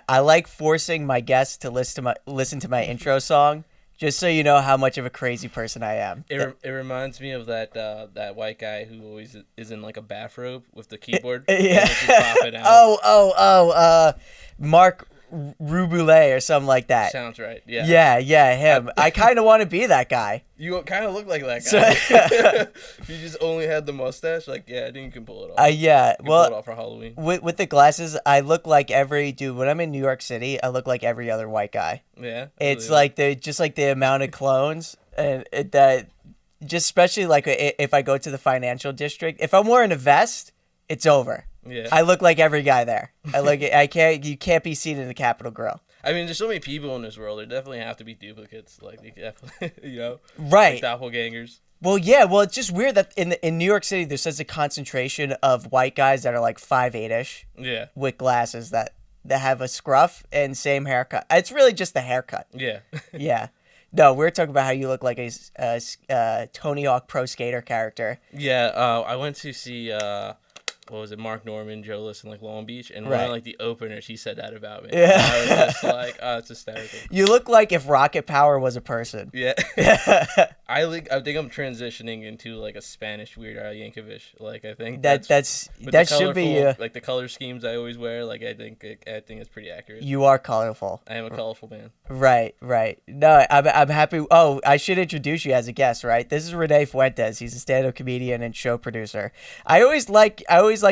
I like forcing my guests to listen to my intro song, just so you know how much of a crazy person I am. It reminds me of that white guy who always is in like a bathrobe with the keyboard. Yeah. And it's just popping out. Mark Ruboulet or something like that. Sounds right. Yeah. Yeah, him. I kind of want to be that guy. You kind of look like that guy. You just only had the mustache. Like, yeah, I think you can pull it off. Yeah. Pull it off for Halloween. With the glasses, I look like when I'm in New York City, I look like every other white guy. Yeah. It's like the amount of clones and that just especially like if I go to the financial district, if I'm wearing a vest, it's over. Yeah. I look like every guy there. You can't be seen in the Capitol Grill. I mean, there's so many people in this world. There definitely have to be duplicates. Like, they definitely, right? Like doppelgangers. Well, yeah. Well, it's just weird that in New York City, there's such a concentration of white guys that are like 5'8"ish. Yeah. With glasses that have a scruff and same haircut. It's really just the haircut. Yeah. Yeah. No, we're talking about how you look like a Tony Hawk Pro Skater character. Yeah. I went to see. What was it, Mark Norman, Joe List in like Long Beach, and one of like the openers, he said that about me. Yeah. I was just like, oh, it's hysterical. You look like if Rocket Power was a person. Yeah. I think I'm transitioning into like a Spanish Weird Al Yankovic. Like I think that should be like the color schemes I always wear. Like I think it's pretty accurate. You are colorful. I am a colorful man. Right. No, I'm happy. Oh, I should introduce you as a guest, right? This is Rene Fuentes. He's a stand-up comedian and show producer. I always like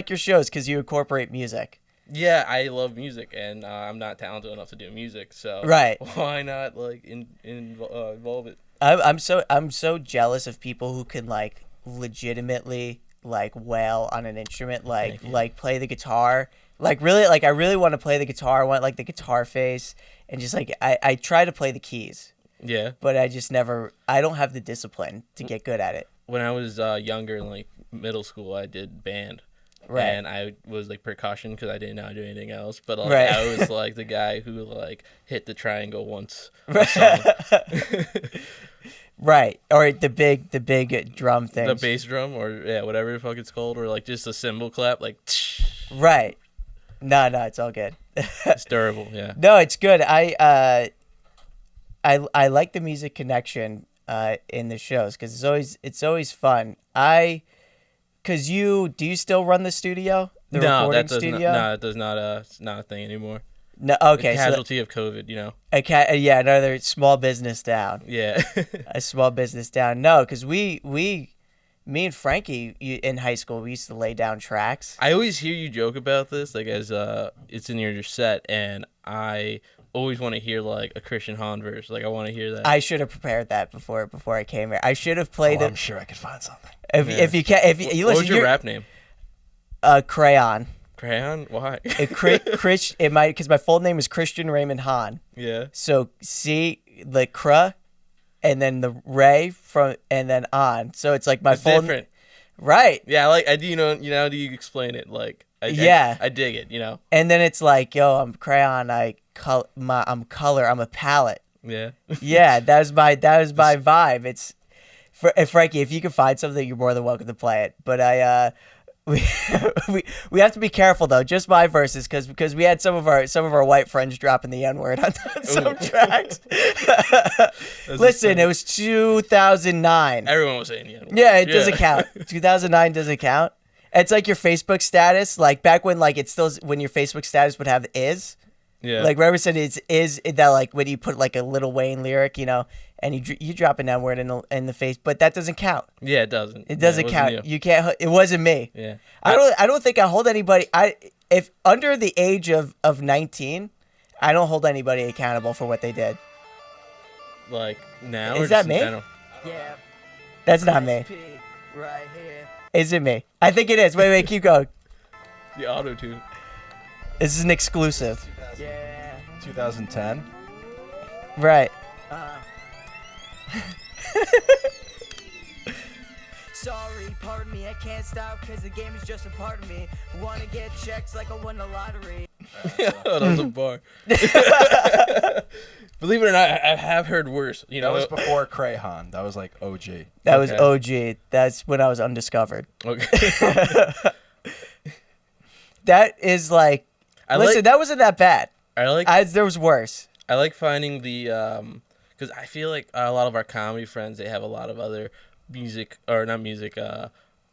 your shows because you incorporate music. Yeah, I love music, and I'm not talented enough to do music, so right. Why not like involve it? I'm so jealous of people who can like legitimately like wail on an instrument, like play the guitar, like really, like I really want to play the guitar. I want like the guitar face, and just like I try to play the keys. Yeah, but I just never. I don't have the discipline to get good at it. When I was younger, in like middle school, I did band. Right. And I was like percussion because I didn't know how to do anything else. But like, right. I was like the guy who like hit the triangle once. Right. Or the big drum thing. The bass drum or whatever the fuck it's called. Or like just a cymbal clap like. Right. No, it's all good. It's durable, yeah. No, it's good. I like the music connection in the shows because it's always fun. Because do you still run the studio? Recording studio? No, it does not. It's not a thing anymore. No, okay. A casualty of COVID, you know. Another small business down. Yeah. A small business down. No, because me and Frankie in high school, we used to lay down tracks. I always hear you joke about this, like as it's in your set, and I always want to hear like a Christian Hahn verse. Like I want to hear that. I should have prepared that before I came here. I should have played it. I'm sure I could find something. If you can, if you listen, what was your rap name? Crayon. Crayon? Why? Because my full name is Christian Raymond Hahn. Yeah. So C, the cra, and then the Ray and then on. So it's like my full different. Right. Yeah, I do. How do you explain it? Like, I dig it. You know. And then it's like, yo, I'm crayon. I'm color. I'm a palette. Yeah. Yeah, that was my vibe. It's Frankie, if you can find something, you're more than welcome to play it. But we have to be careful though. Just my verses, because we had some of our white friends dropping the N-word on some tracks. Listen, it was 2009. Everyone was saying the N-word. Yeah, it doesn't count. 2009 doesn't count. It's like your Facebook status, like back when like it's still when your Facebook status would have is. Yeah. Like Reverend said, is that like when you put like a Lil Wayne lyric, you know, and you drop an N-word in the face, but that doesn't count. Yeah, it doesn't. It doesn't count. You can't. It wasn't me. Yeah. I don't think I hold anybody. If under the age of 19, I don't hold anybody accountable for what they did. Like now. Is that me? Yeah. That's not me. Right here. Is it me? I think it is. Wait, keep going. The auto tune. This is an exclusive. Yeah. 2010. Right. Sorry, pardon me, I can't stop because the game is just a part of me. Wanna get checks like I won the lottery. That was a bar. Believe it or not, I have heard worse. You know, that was before Crayon. That was like OG. That was OG. That's when I was undiscovered. Okay. That is like, listen, that wasn't that bad. There was worse. I like finding the because I feel like a lot of our comedy friends, they have a lot of other music, or not music,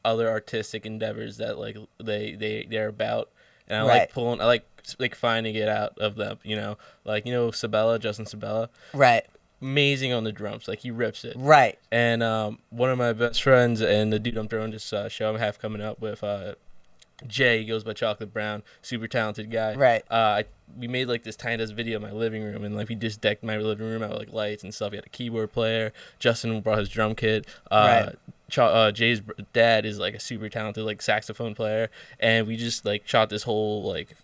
other artistic endeavors that like they're about, and I like pulling, I like finding it out of them, like Sabella, Justin Sabella, Right. amazing on the drums, like he rips it, Right. and one of my best friends and the dude I'm throwing this show I have coming up with, Jay, he goes by Chocolate Brown, super talented guy. Right. We made like this tiny desk video in my living room, and like we just decked my living room out with like lights and stuff. We had a keyboard player. Justin brought his drum kit. Right. Jay's dad is like a super talented like saxophone player, and we just like shot this whole like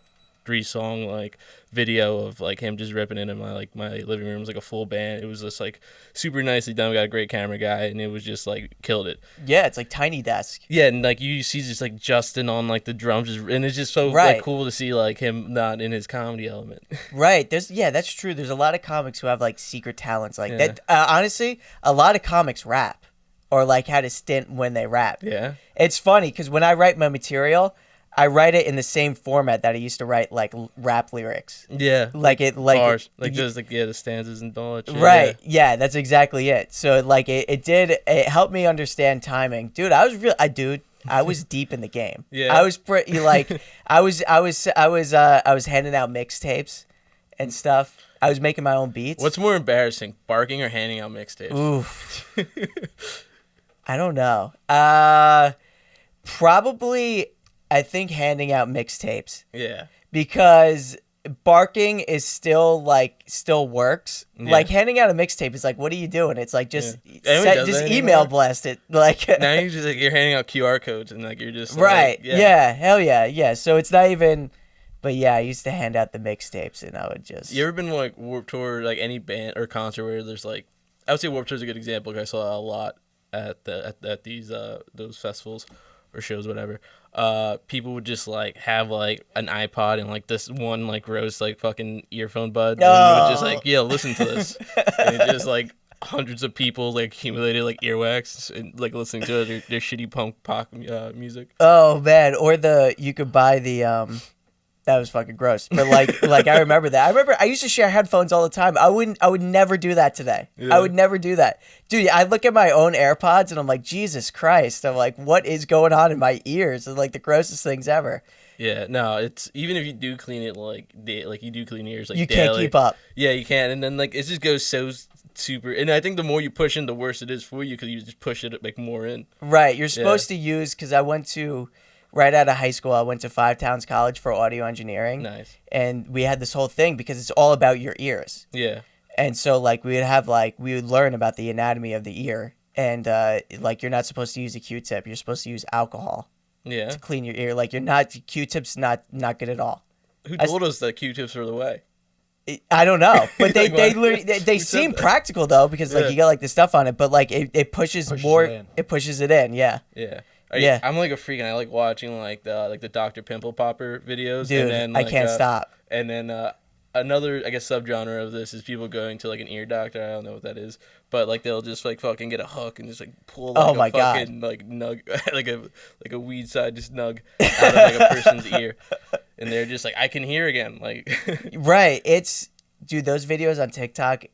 3-song like video of like him just ripping it in my living room. It was like a full band. It was just like super nicely done. We got a great camera guy, and it was just like killed it. Yeah, it's like tiny desk. Yeah, and like you see just like Justin on like the drums, and it's just so like cool to see like him not in his comedy element. Right. That's true. There's a lot of comics who have like secret talents like that. Honestly, a lot of comics rap, or like had a stint when they rap. Yeah. It's funny because when I write my material, I write it in the same format that I used to write like rap lyrics. Yeah. Like bars, like those like the stanzas and all that shit. Right. Yeah, that's exactly it. So like it helped me understand timing. Dude, I was deep in the game. Yeah. I was pretty like I was handing out mixtapes and stuff. I was making my own beats. What's more embarrassing, barking or handing out mixtapes? Oof. I don't know. Probably I think handing out mixtapes. Yeah. Because barking is still works. Yeah. Like handing out a mixtape is like, what are you doing? It's like just Anyone email blast it. Like now you just like you're handing out QR codes and like you're just right. Like, yeah, hell yeah. So it's not even. But yeah, I used to hand out the mixtapes, and I would just. You ever been like Warped Tour, like any band or concert where there's like, I would say Warped Tour is a good example because I saw a lot at these those festivals or shows, whatever. People would just like have like an iPod and like this one like gross like fucking earphone bud, and they would just like, yeah, listen to this, and it just like hundreds of people like accumulated like earwax and like listening to their shitty punk pop music. Oh man, or you could buy the That was fucking gross. But like I remember that. I used to share headphones all the time. I would never do that today. Yeah. I would never do that. Dude, I look at my own AirPods and I'm like, Jesus Christ. I'm like, what is going on in my ears? It's like the grossest things ever. Yeah, no, it's even if you do clean it like you do clean your ears like you daily, can't keep up. Yeah, you can't, and then like it just goes so super. And I think the more you push in, the worse it is for you because you just push it like more in. Right, you're supposed to use because I went to. Right out of high school, I went to Five Towns College for audio engineering. Nice. And we had this whole thing because it's all about your ears. Yeah. And so, like, we would learn about the anatomy of the ear. And, like, you're not supposed to use a Q-tip. You're supposed to use alcohol. Yeah. To clean your ear. Like, Q-tip's not good at all. Who told us that Q-tips were the way? I don't know. But they seem practical, though, because, like, you got, like, the stuff on it. But, like, it pushes more. It pushes it in, yeah. Yeah. Yeah, I'm like a freak, and I like watching like the Dr. Pimple Popper videos. Dude, and then, I can't stop. And then another, I guess, subgenre of this is people going to like an ear doctor. I don't know what that is, but like they'll just like fucking get a hook and just like pull like fucking like nug like a weed side just nug out of like a person's ear, and they're just like, I can hear again. Like right, dude, those videos on TikTok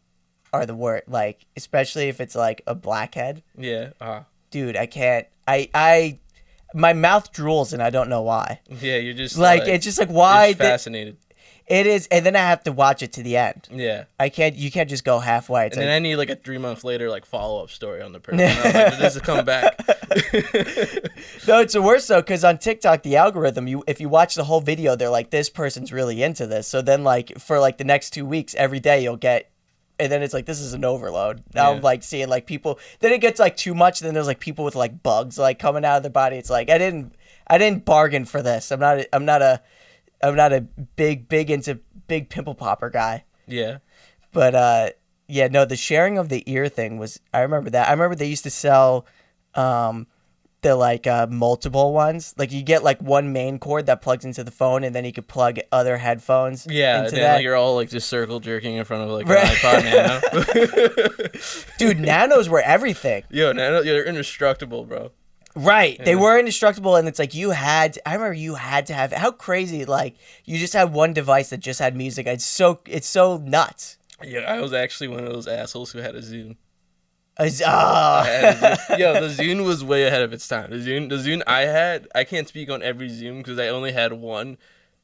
are the worst. Like especially if it's like a blackhead. Yeah. Dude, I can't. My mouth drools and I don't know why. Yeah, you're just like it's just like why? You're fascinated. It is, and then I have to watch it to the end. Yeah, you can't just go halfway. And then I need like a 3 month later like follow up story on the person. Like, this is come back. No, it's the worst though, because on TikTok the algorithm, if you watch the whole video, they're like, this person's really into this. So then like for like the next 2 weeks, every day you'll get. And then it's like, this is an overload. Now I'm like seeing like people. Then it gets like too much. Then there's like people with like bugs like coming out of their body. It's like I didn't bargain for this. I'm not a big into big pimple popper guy. Yeah. But yeah, no, the sharing of the ear thing was. I remember that. I remember they used to sell the like multiple ones. Like you get like one main cord that plugs into the phone, and then you could plug other headphones. Yeah, into then that. like you're all like just circle jerking in front of like an iPod Nano. Dude, nanos were everything. Yo, Nano, they're indestructible, bro. Right. They Yeah. were indestructible, and it's like I remember you had to have, how crazy, like, you just had one device that just had music. It's so nuts. Yeah, I was actually one of those assholes who had a Zune. Oh. I had a Zune. Yo, the Zune was way ahead of its time. The Zune I had, I can't speak on every Zune because I only had one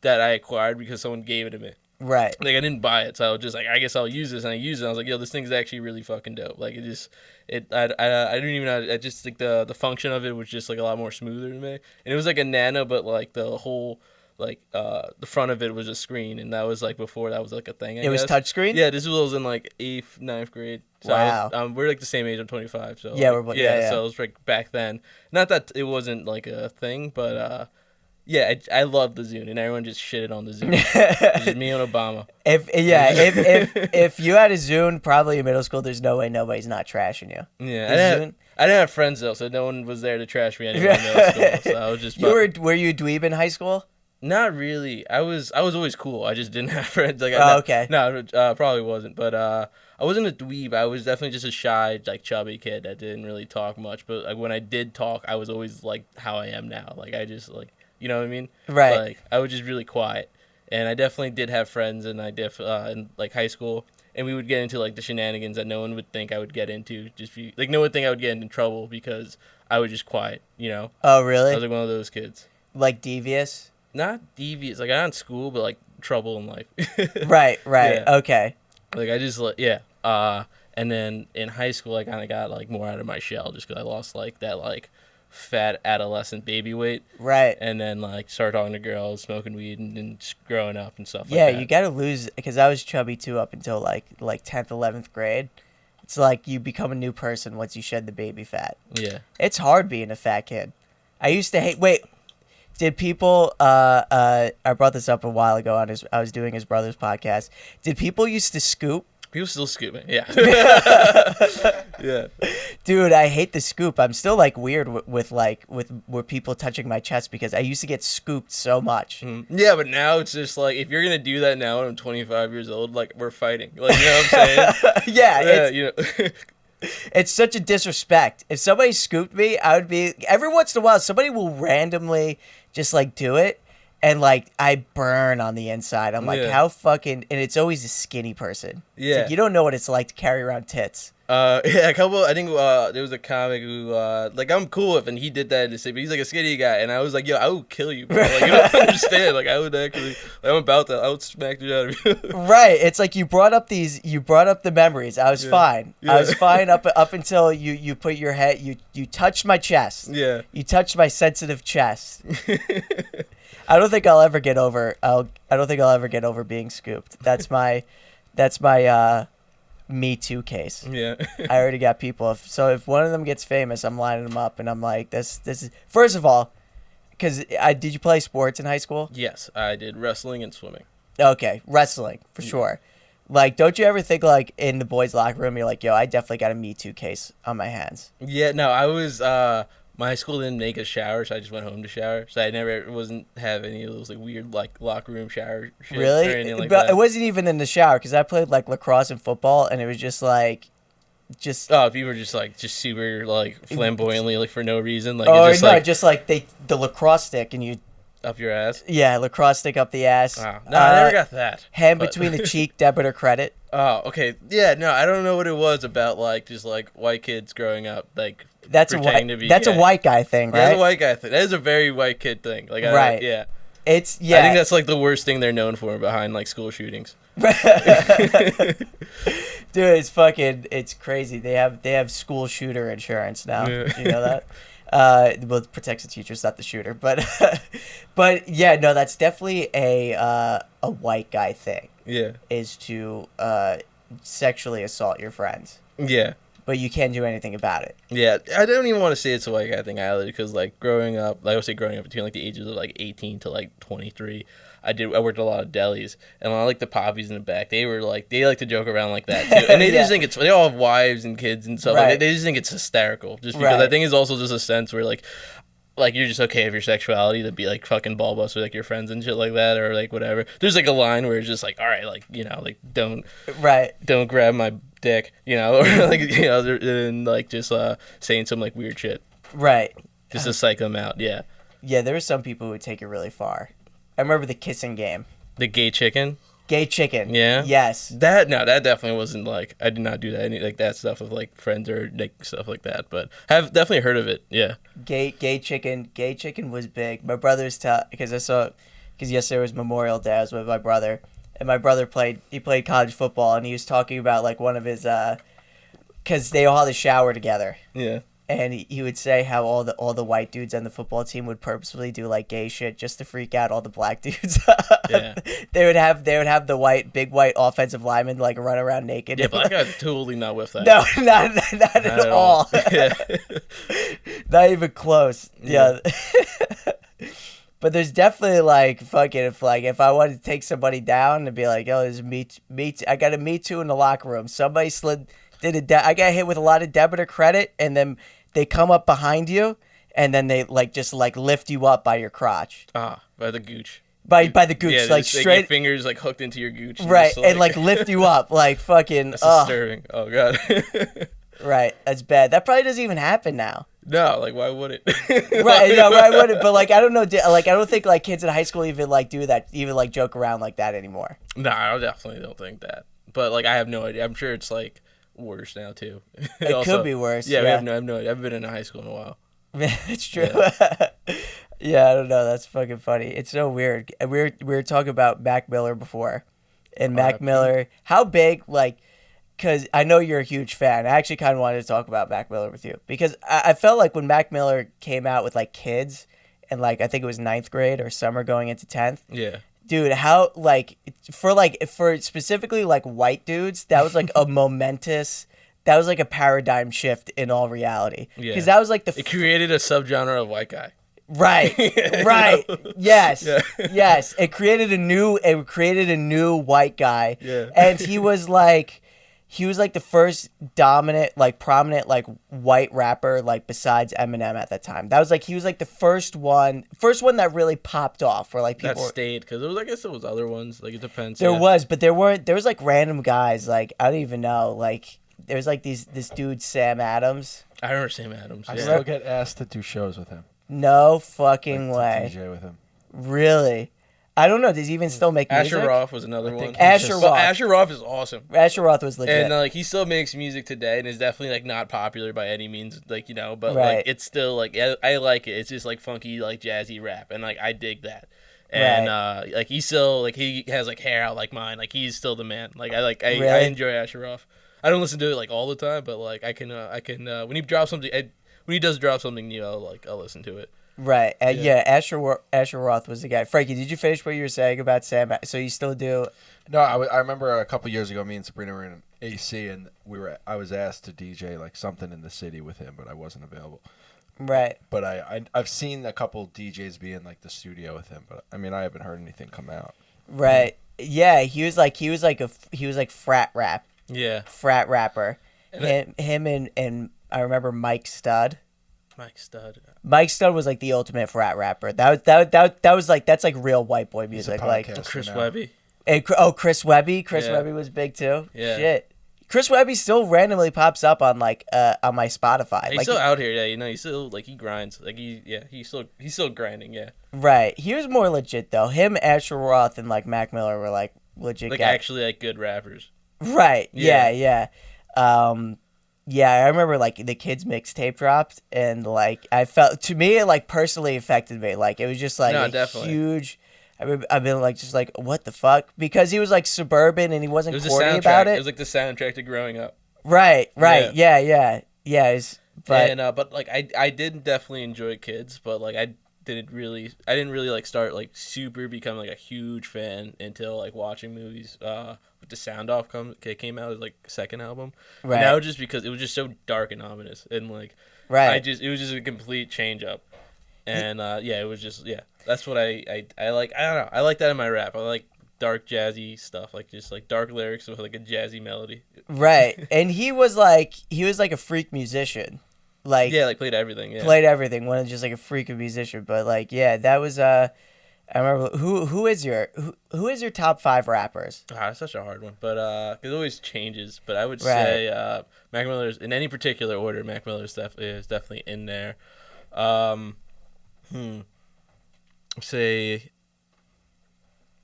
that I acquired because someone gave it to me. Right. Like, I didn't buy it, so I was just like, I guess I'll use this, and I used it. I was like, yo, this thing's actually really fucking dope. Like, I didn't even know, I just think the function of it was just, like, a lot more smoother to me. And it was like a Nano, but, like, the whole, like, the front of it was a screen, and that was, like, before that was, like, a thing, I It was guess. touchscreen? Yeah, this was in, like, 8th, 9th grade. So Wow. we're, like, the same age. I'm 25, so. Yeah, like, we're both- yeah. So it was, like, back then. Not that it wasn't, like, a thing, but, yeah, I love the Zune, and everyone just shitted on the Zune. It's just me and Obama. If you had a Zune, probably in middle school, there's no way nobody's not trashing you. Yeah, The I didn't have friends though, so no one was there to trash me anyway in middle school. So I was just Were you a dweeb in high school? not really. I was always cool. I just didn't have friends. Like, Okay. No, probably wasn't. But I wasn't a dweeb. I was definitely just a shy, like chubby kid that didn't really talk much. But like when I did talk, I was always like how I am now. Like I just like. You know what I mean? Right. Like I was just really quiet, and I definitely did have friends, and in like high school, and we would get into like the shenanigans that no one would think I would get into. Like no one would think I would get into trouble because I was just quiet. You know? Oh, I really? was like one of those kids. Like devious? Not devious. Like not in school, but like trouble in life. Right. Yeah. Okay. Like I just yeah. And then in high school, I kind of got like more out of my shell just because I lost like that like fat adolescent baby weight. Right. And then like started talking to girls, smoking weed, and just growing up and stuff Yeah, like that. you gotta lose, because I was chubby too up until like 10th, 11th grade. It's like you become a new person once you shed the baby fat. Yeah. It's hard being a fat kid. I used to hate. Wait, did people? I brought this up a while ago on I was doing his brother's podcast. Did people used to scoop? People still scoop me. Yeah. Yeah. Dude, I hate the scoop. I'm still like weird with people touching my chest because I used to get scooped so much. Yeah, but now it's just like if you're gonna do that now when I'm 25 years old, like we're fighting. Like you know what I'm saying? Yeah, Yeah. it's, You know. it's such a disrespect. If somebody scooped me, I would be, every once in a while somebody will randomly just like do it, and like I burn on the inside. I'm like, Yeah. how fucking, and it's always a skinny person. It's Yeah. like, you don't know what it's like to carry around tits. Yeah, a couple. I think there was a comic who like I'm cool with, and he did that in the city. But he's like a skinny guy, and I was like, yo, I would kill you, bro. Like you don't understand. Like I would actually, like, I'm about that. I would smack the out of you. Right. It's like you brought up the memories. I was fine. Yeah. I was fine up until you put your head, you touched my chest. Yeah. You touched my sensitive chest. I don't think I'll ever get over. I don't think I'll ever get over being scooped. That's my Me Too case. Yeah. I already got people. If one of them gets famous, I'm lining them up, and I'm like, this is, first of all, because did you play sports in high school? Yes, I did wrestling and swimming. Okay, wrestling for sure. Like, don't you ever think like in the boys' locker room, you're like, yo, I definitely got a Me Too case on my hands. Yeah, no, I was my high school didn't make a shower, so I just went home to shower. So I never wasn't have any of those like weird like locker room shower shit or Really? anything like But that. it wasn't even in the shower because I played like lacrosse and football, and it was just like, Oh, people were just like super like flamboyantly like for no reason like oh it's just no, like just like the lacrosse stick, and you, up your ass. yeah, lacrosse stick up the ass. Wow. No, I never got that. Hand but- between the cheek, debit or credit. Oh, okay. Yeah, no, I don't know what it was about like just like white kids growing up like That's a pretending white. to be That's a gay. white guy thing, That's right? a white guy thing. That is a very white kid thing. Like, Right. Yeah. It's yeah. I think that's like the worst thing they're known for behind like school shootings. Dude, it's crazy. They have school shooter insurance now. Yeah. Do you know that? Well, it protects the teachers, not the shooter. But but yeah, no, that's definitely a white guy thing, Yeah. is to sexually assault your friends. Yeah. But you can't do anything about it. Yeah, I don't even want to say it's a white guy thing either, because like growing up, like I would say growing up between like the ages of like 18 to like 23, I worked at a lot of delis, and a lot of like the poppies in the back, they like to joke around like that too, and they Yeah. just think they all have wives and kids and stuff. Right. Like, they just think it's hysterical, just because Right. I think it's also just a sense where like you're just okay with your sexuality to be like fucking ball bust with like your friends and shit like that, or like whatever. There's like a line where it's just like, all right, like like don't grab my dick, or like and like just saying some like weird shit. Right. just to psych them out. Yeah. Yeah, there were some people who would take it really far. I remember the kissing game. The gay chicken. Gay chicken. Yeah. Yes. That definitely wasn't like I did not do that any like that stuff with like friends or like stuff like that. But I've definitely heard of it. Yeah. Gay chicken. Gay chicken was big. My brother's because yesterday was Memorial Day. I was with my brother, and my brother played college football, and he was talking about like one of his because they all had to shower together. Yeah. And he would say how all the white dudes on the football team would purposefully do like gay shit just to freak out all the black dudes. Yeah. They would have the big white offensive linemen like run around naked. Yeah, black guys totally not with that. No, not at all. Yeah. Not even close. Yeah. But there's definitely like fucking if I wanted to take somebody down and be like, oh, there's me I got a Me Too in the locker room. Somebody I got hit with a lot of debit or credit, and then they come up behind you, and then they just lift you up by your crotch. Ah, by the gooch. By the gooch, Yeah, like just, straight. your fingers like hooked into your gooch. Right, just, and lift you up, like fucking. That's disturbing. Oh god. Right, that's bad. That probably doesn't even happen now. No, like why would it? Right, no, why would it? But like I don't know, like I don't think like kids in high school even like do that, even like joke around like that anymore. No, I definitely don't think that. But like I have no idea. I'm sure it's like worse now too. It Also, could be worse. Yeah, Yeah. I have no idea. I haven't been in high school in a while. It's true. Yeah, I don't know. That's fucking funny. It's so weird. We were talking about Mac Miller before, and Mac Miller. How big? Like, because I know you're a huge fan. I actually kind of wanted to talk about Mac Miller with you because I felt like when Mac Miller came out with like Kids, and like I think it was 9th grade or summer going into 10th. Yeah. Dude, how for specifically like white dudes, that was like a momentous. That was like a paradigm shift in all reality. Yeah. Because that was like It created a subgenre of white guy. Right. Right. Yes. Yeah. Yes. It created a new white guy. Yeah. And he was like the first dominant, like prominent, like white rapper, like besides Eminem at that time. That was like he was like the first one that really popped off where like people That stayed because I guess there was other ones. Like it depends. There yeah. was, but there was like random guys, like I don't even know, like there was like this dude Sam Adams. I remember Sam Adams. I Yeah. still get asked to do shows with him. No fucking Like, to way. DJ with him. Really? I don't know. Does he even still make music? Asher Roth was another one. Asher Roth. Well, Asher Roth is awesome. Asher Roth was legit. And like he still makes music today, and is definitely like not popular by any means, like but Right. like it's still like I like it. It's just like funky, like jazzy rap, and like I dig that. And like he's still like he has like hair out like mine, like he's still the man. Like I Really? enjoy Asher Roth. I don't listen to it like all the time, but like I can when he drops something when he does drop something new, I'll listen to it. Right. Yeah. Asher Roth was the guy. Frankie, did you finish what you were saying about Sam? So you still do? No, I remember a couple years ago, me and Sabrina were in AC, and I was asked to DJ like something in the city with him, but I wasn't available. Right. But I've seen a couple DJs be in like the studio with him, but I mean I haven't heard anything come out. Right. Yeah. He was like frat rapper. And Him and I remember Mike Stud. Mike Stud. Mike Stud was like the ultimate frat rapper. That was like that's like real white boy He's a music. Like podcaster Chris now. Webby. and, Chris Webby. Chris Yeah. Webby was big too. Yeah. Shit. Chris Webby still randomly pops up on like on my Spotify. He's Like still out here, yeah. He's still like he grinds. Like he's still grinding, yeah. right. He was more legit though. Him, Asher Roth, and like Mac Miller were like legit Like guys. actually like good rappers. Right. Yeah. Yeah. Yeah, I remember like the Kids mixtape dropped, and like I felt to me it like personally affected me. Like it was just like No, a definitely. huge. I've been like just like what the fuck, because he was like suburban and he It wasn't was a corny soundtrack. about It it. was like the soundtrack to growing up. Right. Yeah. But But like I did definitely enjoy Kids, but like I didn't really like start like super become like a huge fan until like watching movies. With the Sound Off came out as like second album. Right. And that was just because it was just so dark and ominous, and like right. it was just a complete change up. And it was just that's what I like. I don't know. I like that in my rap. I like dark jazzy stuff, like just like dark lyrics with like a jazzy melody. Right. And he was like a freak musician. Like Yeah, like played everything. Yeah. played everything, wasn't just like a freak of musician, but like yeah, that was I remember who is your top 5 rappers? That's such a hard one, but it always changes. But I would Right. say Mac Miller's in any particular order. Mac Miller's is definitely in there. Say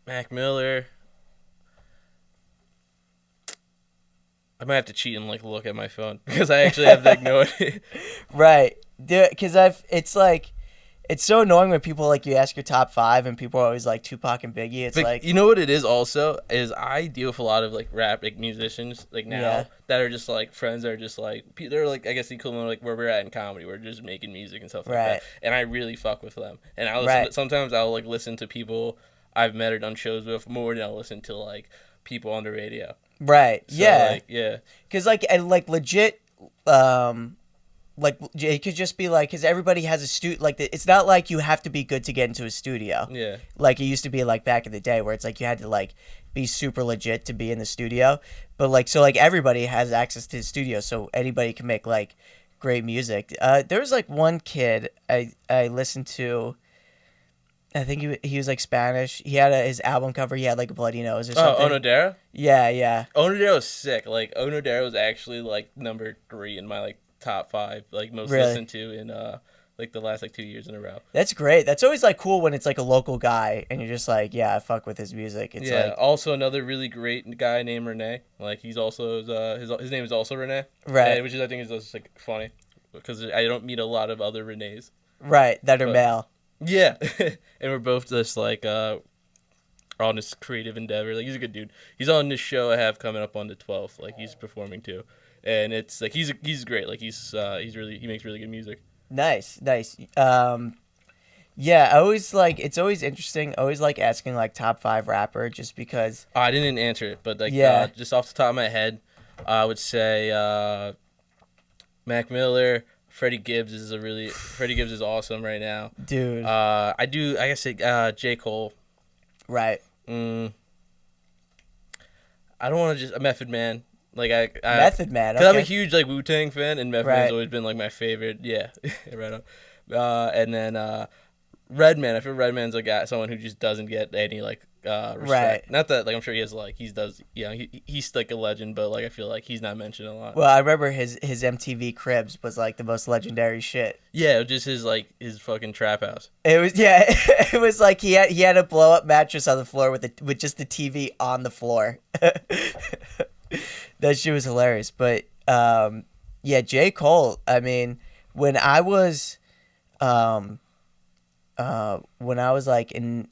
Mac Miller. I might have to cheat and like look at my phone because I actually have like no idea. Right, dude. Because it's so annoying when people like you ask your top 5 and people are always like Tupac and Biggie. It's But like, you know what it is also is I deal with a lot of like rap like musicians like now Yeah. that are just like friends that are just like they're like I guess the equivalent of like where we're at in comedy. We're just making music and stuff like Right. that. And I really fuck with them. And I listen Right. sometimes I'll like listen to people I've met or done shows with more than I'll listen to like people on the radio. right, So, yeah. like, yeah. Because and legit, like it could just be like because everybody has a studio. Like it's not like you have to be good to get into a studio. Yeah. Like it used to be like back in the day where it's like you had to like be super legit to be in the studio. But like so like everybody has access to the studio, so anybody can make like great music. There was like one kid I listened to. I think he was like Spanish. He had his album cover. He had like a bloody nose or something. Oh, Onodera? Yeah, yeah. Onodera was sick. Like Onodera was actually like number 3 in my like top 5 like most Really? listened to in like the last like 2 years in a row. That's great. That's always like cool when it's like a local guy and you're just like, yeah, I fuck with his music. It's Yeah. like Also another really great guy named Rene. Like he's also his name is also Rene. Right. Which is I think is just like funny because I don't meet a lot of other Renes. right that are But- male. Yeah. And we're both just like on this creative endeavor. Like he's a good dude. He's on this show I have coming up on the 12th. Like he's performing too. And it's like he's great. Like he makes really good music. Nice. Yeah, I always like it's always interesting. I always like asking like top 5 rapper just because. Oh, I didn't answer it, but like Yeah. just off the top of my head, I would say Mac Miller, Freddie Gibbs is awesome right now. Dude. I guess J. Cole. Right. I don't want to just a Method Man. Like I Method Man. because I'm a Okay. huge like Wu-Tang fan, and Method Man's Right. always been like my favorite. Yeah, right on. And then Redman. I feel Redman's a guy, someone who just doesn't get any like respect. Right. Not that like I'm sure he has like he's like a legend, but like I feel like he's not mentioned a lot. Well, I remember his MTV Cribs was like the most legendary shit. Yeah, just his fucking trap house. It was it was like he had a blow up mattress on the floor with just the TV on the floor. That shit was hilarious. But yeah, J. Cole. I mean, when I was like in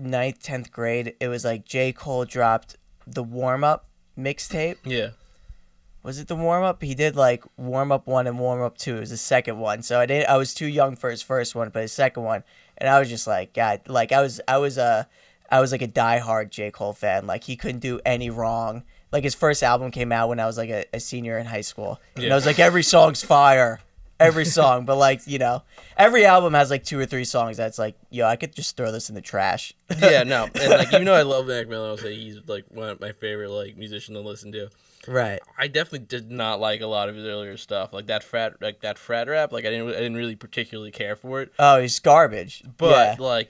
9th, 10th grade, it was like J. Cole dropped the warm up mixtape. Yeah. Was it the warm up? He did like warm up 1 and warm up 2. It was the second one. So I was too young for his first one, but his second one, and I was just like, God, like I was like a diehard J. Cole fan. Like he couldn't do any wrong. Like his first album came out when I was like a senior in high school, and I was like, every song's fire, every song. But like every album has like 2 or 3 songs that's like, yo, I could just throw this in the trash. Yeah, no, and like even though I love Mac Miller, I'll say he's like one of my favorite like musician to listen to. Right. I definitely did not like a lot of his earlier stuff, like that frat rap. Like I didn't really particularly care for it. Oh, he's garbage. But yeah. like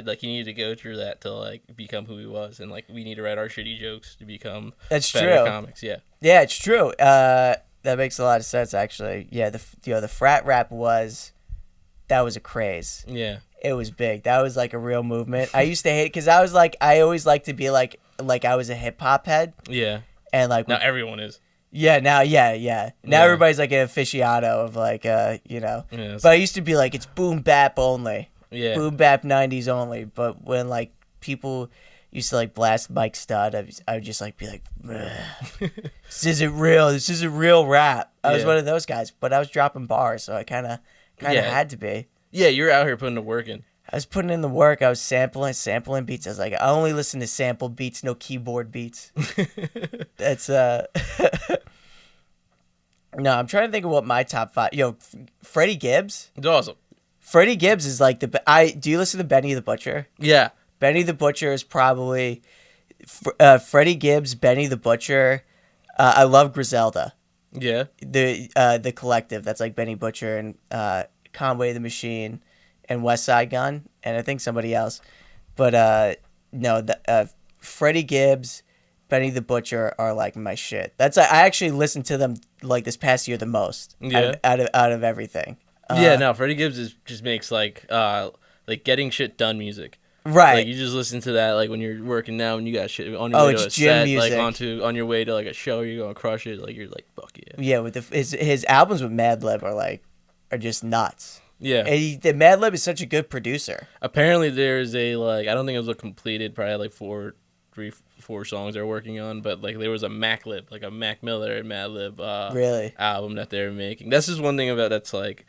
like he needed to go through that to like become who he was, and like we need to write our shitty jokes to become That's better true. comics. Yeah, Yeah, it's true. That makes a lot of sense, actually. Yeah, the frat rap was a craze. yeah, It was big. That was like a real movement. I used to hate it because I always liked to be like I was a hip hop head, yeah. and like Now everyone is. yeah, now now Yeah. everybody's like an aficionado of like Yeah, But I used to be like it's boom bap only, yeah. boom bap 90s only. But when like people used to like blast Mike Stud, I would just like be like, this isn't real. This isn't real rap. I was Yeah. one of those guys, but I was dropping bars, so I kind of Yeah. had to be. Yeah, you're out here putting the work in. I was putting in the work. I was sampling beats. I was like, I only listen to sample beats, no keyboard beats. That's No, I'm trying to think of what my top 5. Yo, Freddie Gibbs. It's awesome. Freddie Gibbs is like do you listen to Benny the Butcher? Yeah, Benny the Butcher is probably Freddie Gibbs, Benny the Butcher. I love Griselda. yeah, The collective that's like Benny Butcher and Conway the Machine and West Side Gun and I think somebody else. But no, Freddie Gibbs, Benny the Butcher are like my shit. I actually listened to them like this past year the most. Yeah. Out of everything. Yeah, no, Freddie Gibbs just makes like getting shit done music. Right. Like you just listen to that like when you're working now and you got shit on your way to a gym set, music. like on your way to like a show, you're gonna crush it. Like you're like fuck yeah. Yeah, with his albums with Madlib are just nuts. Yeah. And the Madlib is such a good producer. Apparently there's a like I don't think it was a completed, probably like four songs they're working on, but like there was a Maclib, like a Mac Miller and Madlib Really? album that they're making. That's just one thing about that's like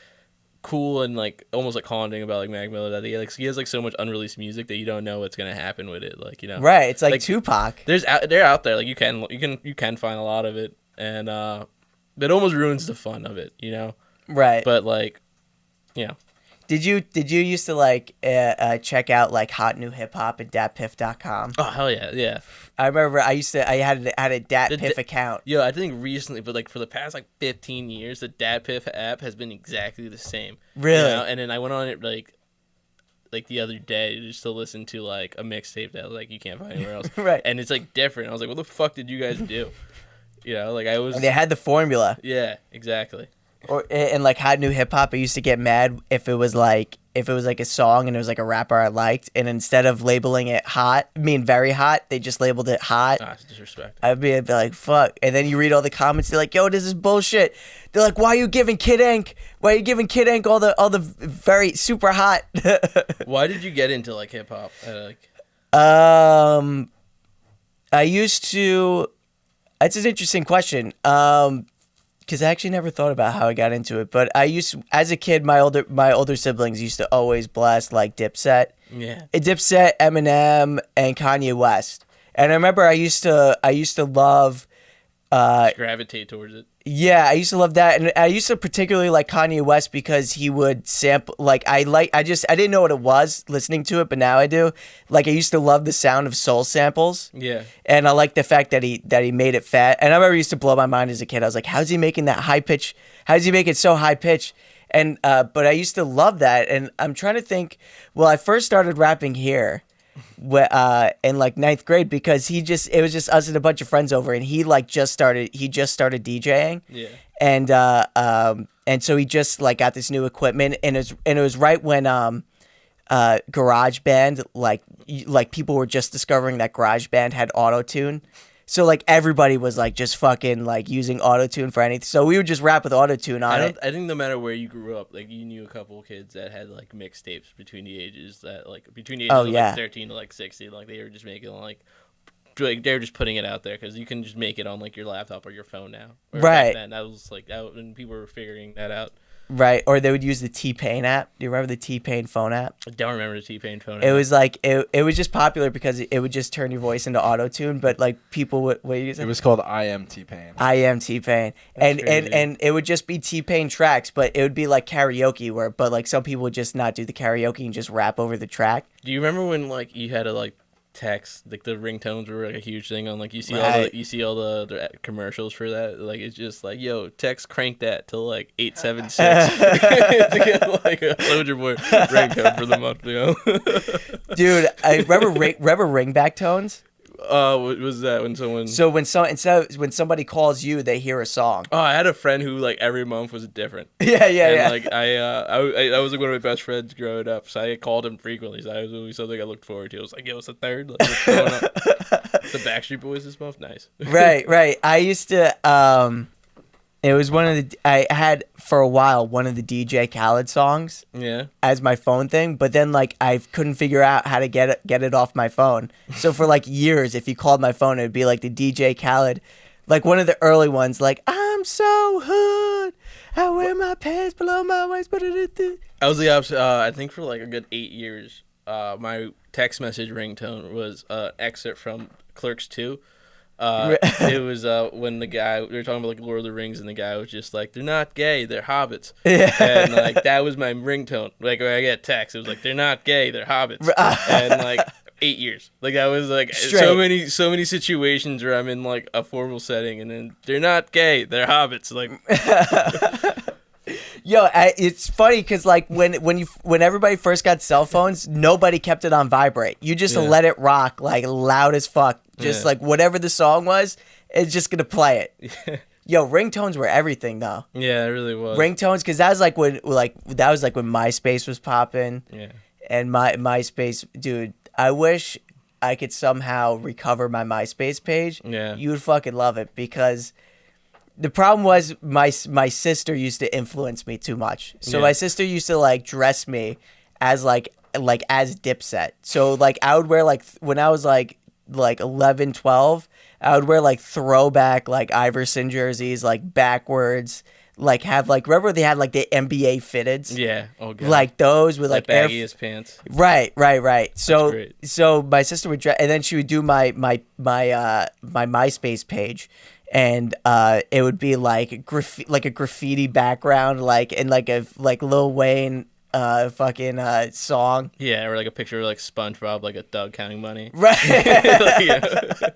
cool and like almost like haunting about like Mac Miller, that he has like so much unreleased music that you don't know what's gonna happen with it. Like, you know, Right. It's like Tupac. They're out there. Like you can find a lot of it, and it almost ruins the fun of it, you know. Right. But like, you know. Did you used to like check out like hot new hip hop at datpiff.com? Oh hell yeah, yeah. I remember I had a DatPiff account. Yo, I think recently, but like for the past like 15 years, the DatPiff app has been exactly the same. Really? You know? And then I went on it like the other day just to listen to like a mixtape that like you can't find anywhere else. Right. And it's like different. I was like, what the fuck did you guys do? You know, like I was. And they had the formula. Yeah, exactly. And like hot new hip hop, I used to get mad if it was like a song and it was like a rapper I liked, and instead of labeling it hot, very hot, they just labeled it hot. Ah, it's disrespect. I'd be like, fuck. And then you read all the comments, they're like, yo, this is bullshit. They're like, why are you giving Kid Ink all the very super hot? Why did you get into like hip hop? I used to. That's an interesting question. Because I actually never thought about how I got into it, but as a kid, my older siblings used to always blast like Dipset, Dipset, Eminem, and Kanye West. And I remember I used to love. Just gravitate towards it. Yeah, I used to love that, and I used to particularly like Kanye West because he would sample. Like I didn't know what it was listening to it, but now I do. Like I used to love the sound of soul samples. Yeah. And I like the fact that he made it fat. And I remember it used to blow my mind as a kid. I was like, how's he making that high pitch? How does he make it so high pitch? And but I used to love that. And I'm trying to think. Well, I first started rapping here in like 9th grade because it was just us and a bunch of friends over, and he just started DJing. Yeah. And so he just like got this new equipment, and it was right when GarageBand, like people were just discovering that GarageBand had auto-tune. So like everybody was like just fucking like using auto-tune for anything. So we would just rap with auto-tune on it. I think no matter where you grew up, like you knew a couple of kids that had like mixtapes between the ages of like 13 to like 16. Like they were just making like they were just putting it out there because you can just make it on like your laptop or your phone now. Right. Back then, that was like that when people were figuring that out. Right, or they would use the T-Pain app. Do you remember the T-Pain phone app? I don't remember the T-Pain phone app. It was like it was just popular because it would just turn your voice into auto-tune, but like people would it was called I Am T-Pain. I Am T-Pain. And it would just be T-Pain tracks, but it would be like karaoke but like some people would just not do the karaoke and just rap over the track. Do you remember when like you had to like text, like the ringtones were like a huge thing on like you see all the commercials for that, like it's just like, yo, text crank that to like 876 to get like a Soulja Boy ringtone for the month, you know. Dude, I remember ringback tones. What was that when someone? So when somebody calls you, they hear a song. Oh, I had a friend who like every month was different. Yeah. Like I was like one of my best friends growing up, so I called him frequently. So it was always something I looked forward to. I was like, yo, it's the third. Like, what's going on? The Backstreet Boys this month, nice. Right. I used to. It was I had for a while one of the DJ Khaled songs as my phone thing, but then like I couldn't figure out how to get it off my phone. So for like years, if you called my phone, it would be like the DJ Khaled, like one of the early ones, like I'm so hood, I wear my pants below my waist. I was the opposite. I think for like a good 8 years, my text message ringtone was excerpt from Clerks 2. It was when the guy, we were talking about like Lord of the Rings, and the guy was just like, they're not gay, they're hobbits. And like that was my ringtone. Like when I get text, it was like, they're not gay, they're hobbits. And like 8 years, like that was like straight. so many situations where I'm in like a formal setting, and then they're not gay, they're hobbits. Like Yo, it's funny because like when everybody first got cell phones, nobody kept it on vibrate. You just let it rock like loud as fuck. Just like whatever the song was, it's just gonna play it. Yo, ringtones were everything though. Yeah, it really was. Ringtones, because that was like when MySpace was popping. Yeah. And MySpace, dude, I wish I could somehow recover my MySpace page. Yeah. You would fucking love it, because the problem was my sister used to influence me too much. So Yeah. my sister used to like dress me as as Dipset. So like I would wear like when I was like 11, 12, I would wear like throwback like Iverson jerseys, like backwards, like have like, remember they had like the NBA fitteds? Yeah. Oh god. Like those with like baggiest pants. Right. So great. my sister would and then she would do my MySpace page, and it would be like a graffiti background, like in like a Lil Wayne fucking song. Yeah, or like a picture of like SpongeBob, like a Doug counting money. Right. Like, yeah.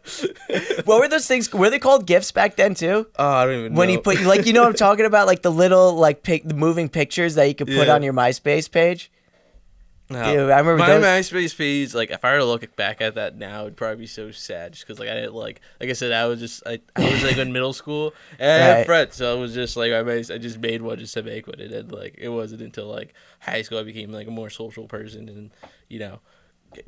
What were those things? Were they called GIFs back then too? Oh, I don't even know. When he put, like, you know what I'm talking about, like the little like the moving pictures that you could put Yeah. on your MySpace page. No. Dude, I remember my those. MySpace page. Like, if I were to look back at that now, it'd probably be so sad. Just because, like, I didn't like I said, I was like in middle school, and I Right. had friends, so it was just like I just made one just to make one, and then like it wasn't until like high school I became like a more social person, and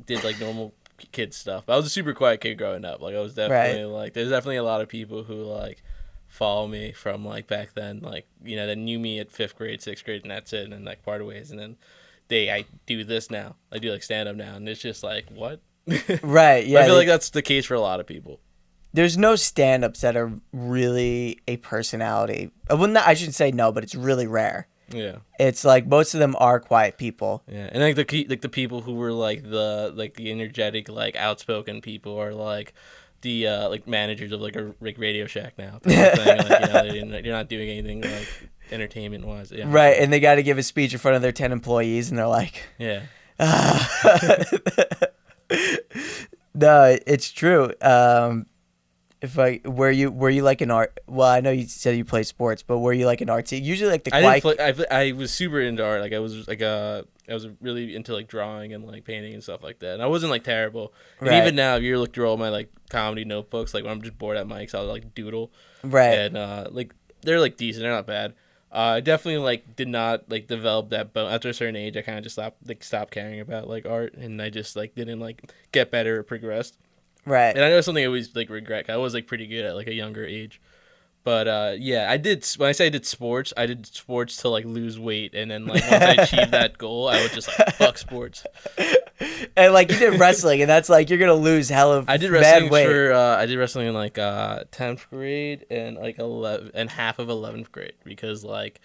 did like normal kid stuff. But I was a super quiet kid growing up. Like, I was definitely like, there's definitely a lot of people who like follow me from like back then, like that knew me at 5th grade, 6th grade, and that's it, and then like parted ways, and then. I do this now. I do like stand up now, and it's just like, what? Right. Yeah. I feel like that's the case for a lot of people. There's no stand-ups that are really a personality. Well, I shouldn't say no, but it's really rare. Yeah. It's like most of them are quiet people. Yeah, and like the people who were like the energetic, like outspoken people are like the like managers of like a Radio Shack now. Type of thing. Like, you're not doing anything like entertainment wise. Yeah. Right, and they got to give a speech in front of their 10 employees, and they're like, Yeah. no, it's true. Were you like an art? Well, I know you said you play sports, but were you like an artsy? Usually, like the quiet. I was super into art. Like, I was really into like drawing and like painting and stuff like that. And I wasn't like terrible. And Right. even now, if you look through all my like comedy notebooks, like when I'm just bored at mics, I'll like doodle. Right. And like they're like decent. They're not bad. I definitely like did not like develop that bone after a certain age. I kind of just stopped caring about like art, and I just like didn't like get better or progressed. Right. And I know it's something I always like regret. 'Cause I was like pretty good at like a younger age, but yeah, I did. When I say I did sports to like lose weight, and then like once I achieved that goal, I would just like fuck sports. And like you did wrestling, and that's like you're gonna lose hell of I did bad wrestling weight. I did wrestling in like 10th grade and like 11 and half of 11th grade, because like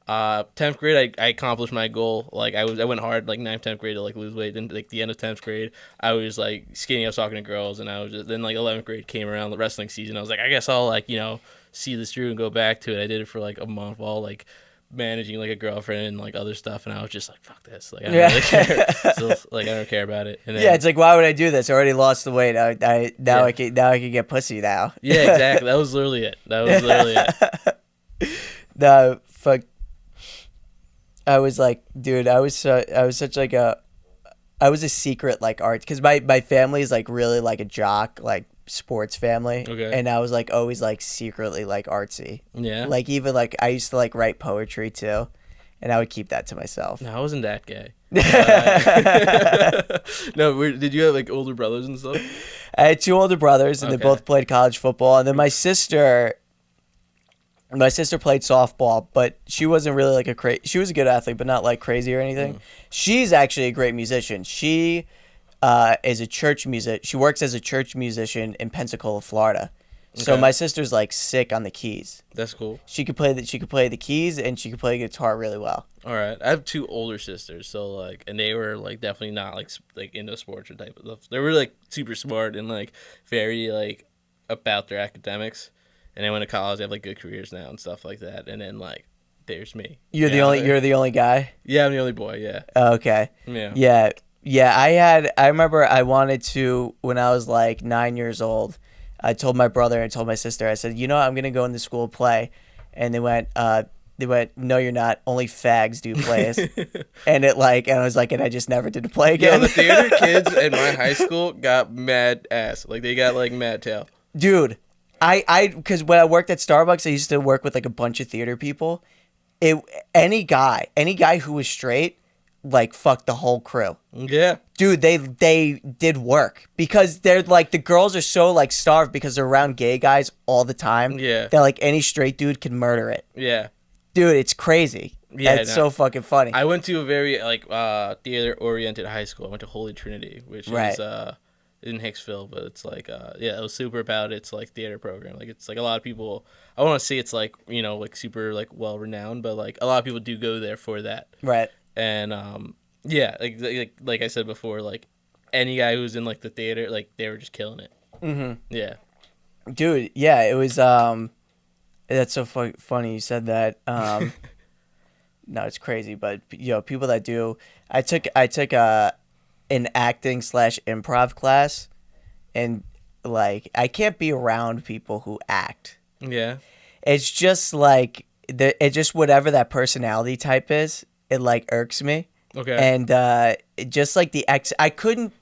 10th grade I accomplished my goal. Like I went hard like 9th, 10th grade to like lose weight. Then like the end of 10th grade I was like skinny, I was talking to girls, and I was just, then like 11th grade came around, the wrestling season, I was like, I guess I'll like see this through and go back to it. I did it for like a month while like managing like a girlfriend and like other stuff, and I was just like, fuck this, like I don't really care. So like I don't care about it. And then, Yeah, it's like, why would I do this? I already lost the weight. I Yeah. I can get pussy now. yeah, exactly. That was literally it. No, fuck. I was like, dude, I was such like I was a secret like art, because my family is like really like a jock, like sports family. Okay. And I was like always like secretly like artsy. Yeah. Like even like I used to like write poetry too, and I would keep that to myself. No, I wasn't that gay. No, did you have like older brothers and stuff? I had 2 older brothers, and they Okay. both played college football, and then my sister played softball, but she wasn't really like she was a good athlete, but not like crazy or anything. She's actually a great musician. She is a church music. She works as a church musician in Pensacola, Florida. So Okay. my sister's like sick on the keys. That's cool. She could play the keys, and she could play guitar really well. All right, I have 2 older sisters, so like, and they were like definitely not like into sports or type of stuff. They were like super smart and like very like about their academics, and they went to college. They have like good careers now and stuff like that. And then like, there's me. You're the only guy. Yeah, I'm the only boy. Yeah. Oh, okay. Yeah. Yeah. I remember I wanted to, when I was like 9 years old, I told my brother and told my sister, I said, I'm going to go into school play. And they went, no, you're not. Only fags do plays. And I was like, and I just never did a play Yeah, again. the theater kids in my high school got mad ass. Like, they got like mad tail. Dude, Because when I worked at Starbucks, I used to work with like a bunch of theater people. Any guy who was straight, like fucked the whole crew. Yeah. Dude, they did work because they're like the girls are so like starved because they're around gay guys all the time. Yeah. That like any straight dude can murder it. Yeah. Dude, it's crazy. Yeah, It's so fucking funny. I went to a very like theater oriented high school. I went to Holy Trinity, which Right. is in Hicksville, but it's like it was super about its like theater program. Like it's like a lot of people. I want to say it's like like super like well renowned, but like a lot of people do go there for that. Right. And yeah, like I said before, like any guy who's in like the theater, like they were just killing it. Mm-hmm. Yeah. Dude, yeah, it was that's so funny you said that. No, it's crazy, but people that do. I took an acting / improv class, and like I can't be around people who act. Yeah. It's just like it's just whatever that personality type is. It like irks me. Okay. And it just like I couldn't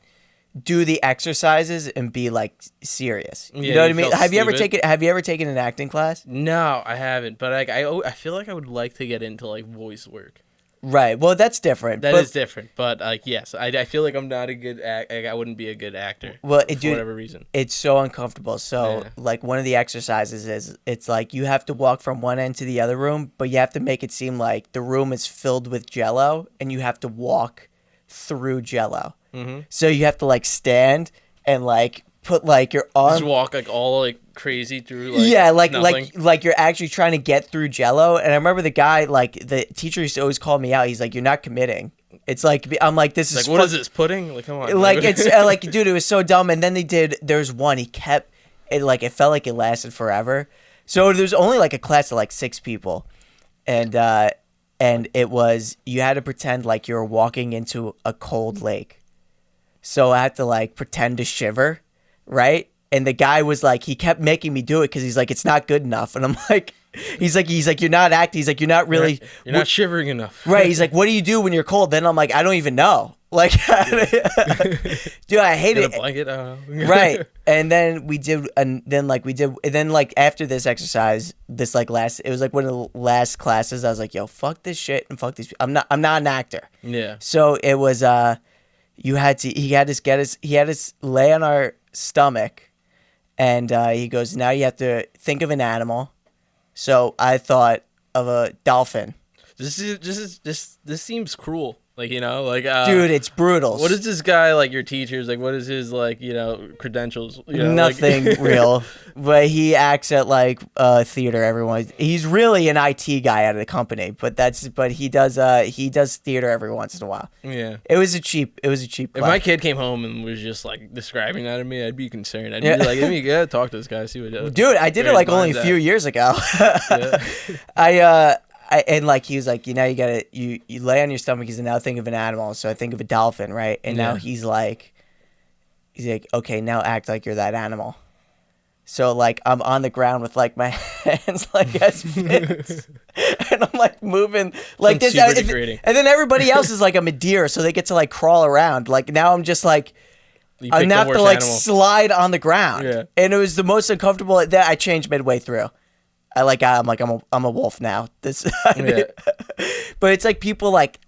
do the exercises and be like serious. You Yeah, know what you I mean? felt stupid. Have you ever taken an acting class? No, I haven't. But like I feel like I would like to get into like voice work. Right. Well, that's different. That is different. But like yes, I feel like I'm not a good I wouldn't be a good actor. Well, for whatever reason. It's so uncomfortable. So, Yeah. like, one of the exercises is it's like you have to walk from one end to the other room, but you have to make it seem like the room is filled with Jello, and you have to walk through Jello. Mm-hmm. So you have to like stand and like put like your arm. Just walk like all like crazy through like Yeah, like nothing. like you're actually trying to get through Jello. And I remember the guy, like the teacher used to always call me out. He's like, "You're not committing." It's like I'm like, "This It's is like what is this pudding?" Like come on. like it's like dude, it was so dumb. And then there's one he kept it like it felt like it lasted forever. So there's only like a class of like 6 people, and it was you had to pretend like you were walking into a cold lake. So I had to like pretend to shiver, right? And the guy was like, he kept making me do it because he's like, it's not good enough. And I'm like, he's like, you're not acting. He's like, you're not really, You're not shivering enough. right? He's like, what do you do when you're cold? Then I'm like, I don't even know. Like, dude, I hate Get it. a blanket. Right. And then after this exercise, this like it was like one of the last classes. I was like, yo, fuck this shit and fuck these. I'm not an actor. Yeah. So it was he had us lay on our stomach, and he goes, now you have to think of an animal. So I thought of a dolphin. This seems cruel. Like Dude, it's brutal. What is this guy like? Your teachers like? What is his like? Credentials? Nothing real, but he acts at like theater. He's really an IT guy out of the company, but he does theater every once in a while. Yeah. It was a cheap. If class. my kid came home and was just like describing that to me, I'd be concerned. I'd be like, "Let me go talk to this guy, see what." Dude, I did it like only a few years ago. Yeah. And like he was like, you gotta you lay on your stomach. He's now think of an animal. So I think of a dolphin, right? And now he's like, okay, now act like you're that animal. So like I'm on the ground with like my hands like as fists, and I'm like moving like this, and then everybody else is like I'm a deer, so they get to like crawl around. Like now I'm just like. I have to like slide on the ground, and it was the most uncomfortable. That I changed midway through. I'm a wolf now. But it's like people like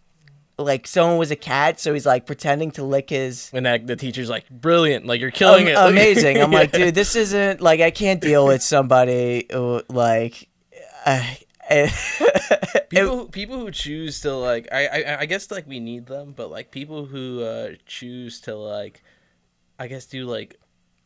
someone was a cat, so he's like pretending to lick his. And the teacher's like, brilliant, like you're killing it, amazing. I'm like, dude, this isn't like I can't deal with somebody who, like. People who choose to like, I guess like we need them, but like people who choose to like, I guess do like.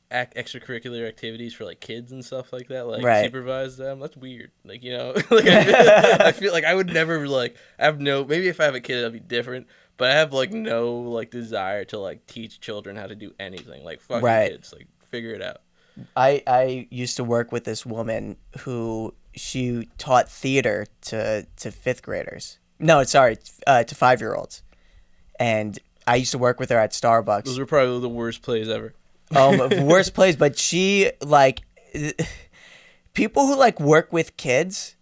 Extracurricular activities for like kids and stuff like that, like supervise them. That's weird. Like like I feel like I would never like maybe if I have a kid it'll be different, but I have like no like desire to like teach children how to do anything. Like fucking kids, like figure it out. I used to work with this woman who she taught theater to 5th graders. No, sorry, to 5-year-olds, and I used to work with her at Starbucks. Those were probably the worst plays ever. Worst plays, but she like people who like work with kids,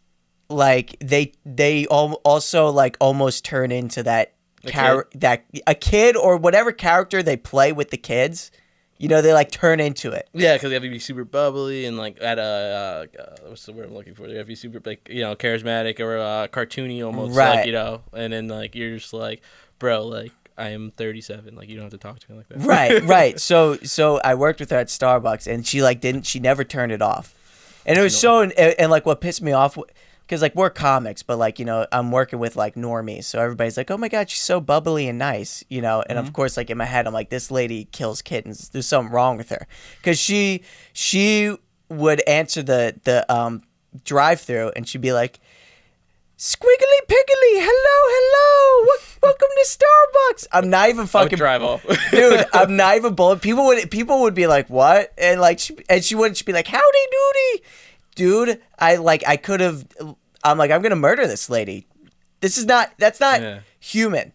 like they also like almost turn into that a kid or whatever character they play with the kids. You know, they like turn into it. Yeah, because they have to be super bubbly and like at a what's the word I'm looking for? They have to be super like charismatic or cartoony almost, Right. like and then like you're just like, bro, like I am 37, like you don't have to talk to me like that. Right. So I worked with her at Starbucks, and she never turned it off, and it was and like what pissed me off. Because, like, we're comics, but, like, I'm working with, like, normies. So everybody's like, oh, my God, she's so bubbly and nice, And, of course, like, in my head, I'm like, this lady kills kittens. There's something wrong with her. Because she would answer the drive-through, and she'd be like, squiggly piggly, hello, welcome to Starbucks. I'm not even I would fucking drive off. dude. I'm not even bullet. People would be like, what? And, like, she'd be like, howdy doody. Dude, I could have. I'm like, I'm gonna murder this lady. That's not human.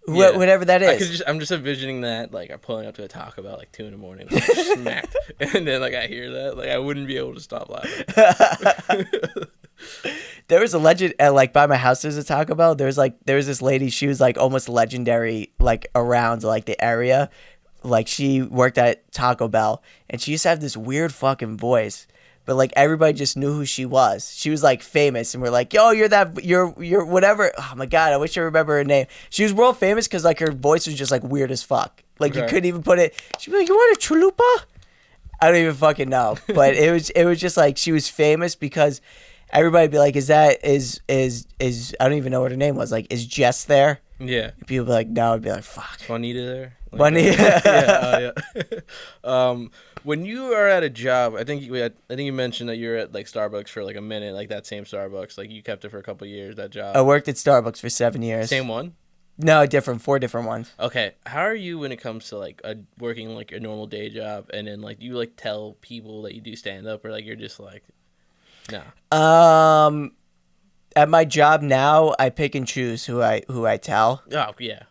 Yeah. Whatever that is. I'm just envisioning that like I'm pulling up to a Taco Bell like 2 a.m, like, smacked, and then like I hear that, like I wouldn't be able to stop laughing. There was a legend like by my house. There's a Taco Bell. There was this lady. She was like almost legendary, like around like the area. Like she worked at Taco Bell, and she used to have this weird fucking voice. But like everybody just knew who she was. She was like famous, and we're like, "Yo, you're whatever." Oh my God, I wish I remember her name. She was world famous because like her voice was just like weird as fuck. Like you couldn't even put it. She'd be like, "You want a chalupa?" I don't even fucking know. But it was just like she was famous because everybody'd be like, "Is I don't even know what her name was. Like, is Jess there?" Yeah. And people would be like, "No." I'd be like, "Fuck." Juanita there. Like, Juanita. Yeah. When you are at a job, I think you mentioned that you're at like Starbucks for like a minute, like that same Starbucks, like you kept it for a couple of years. That job. I worked at Starbucks for 7 years. Same one. No, 4 different ones. Okay, how are you when it comes to like working like a normal day job, and then like you like tell people that you do stand up, or like you're just like, nah. At my job now, I pick and choose who I tell. Oh yeah.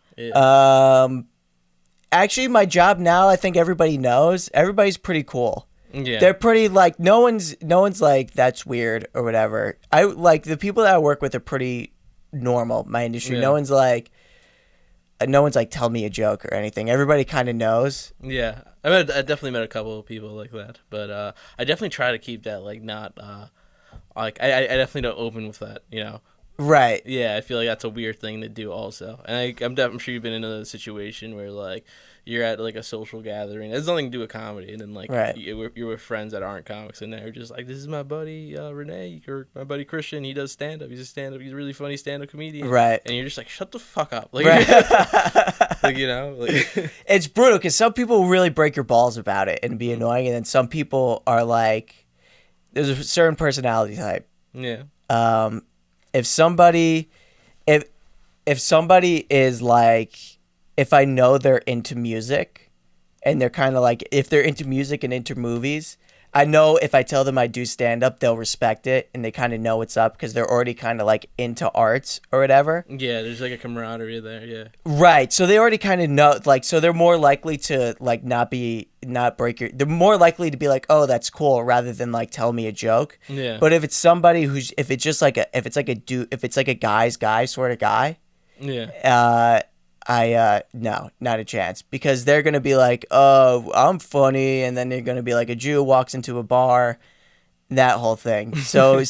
Actually, my job now, I think everybody knows. Everybody's pretty cool. Yeah. They're pretty like no one's like that's weird or whatever. I like the people that I work with are pretty normal. My industry. Yeah. No one's like tell me a joke or anything. Everybody kind of knows. Yeah, I definitely met a couple of people like that, but I definitely try to keep that like not like I definitely don't open with that, Right. Yeah, I feel like that's a weird thing to do also, and I'm sure you've been in a situation where like you're at like a social gathering. It has nothing to do with comedy, and then like right. you're with friends that aren't comics, and they're just like, "This is my buddy Rene, or my buddy Christian. He does stand up. He's a really funny stand up comedian." Right. And you're just like, "Shut the fuck up!" Like, right. like like it's brutal because some people really break your balls about it and be annoying, and then some people are like, there's a certain personality type. Yeah. If somebody is like, if I know they're into music and they're kind of like, if they're into music and into movies, I know if I tell them I do stand up, they'll respect it and they kind of know what's up because they're already kind of like into arts or whatever. Yeah, there's like a camaraderie there. Yeah. Right. So they already kind of know, like, so they're more likely to like they're more likely to be like, oh, that's cool, rather than like tell me a joke. Yeah. But if it's somebody if it's like a guy's guy sort of guy, yeah. No, not a chance, because they're gonna be like, oh, I'm funny, and then they're gonna be like a Jew walks into a bar, that whole thing. So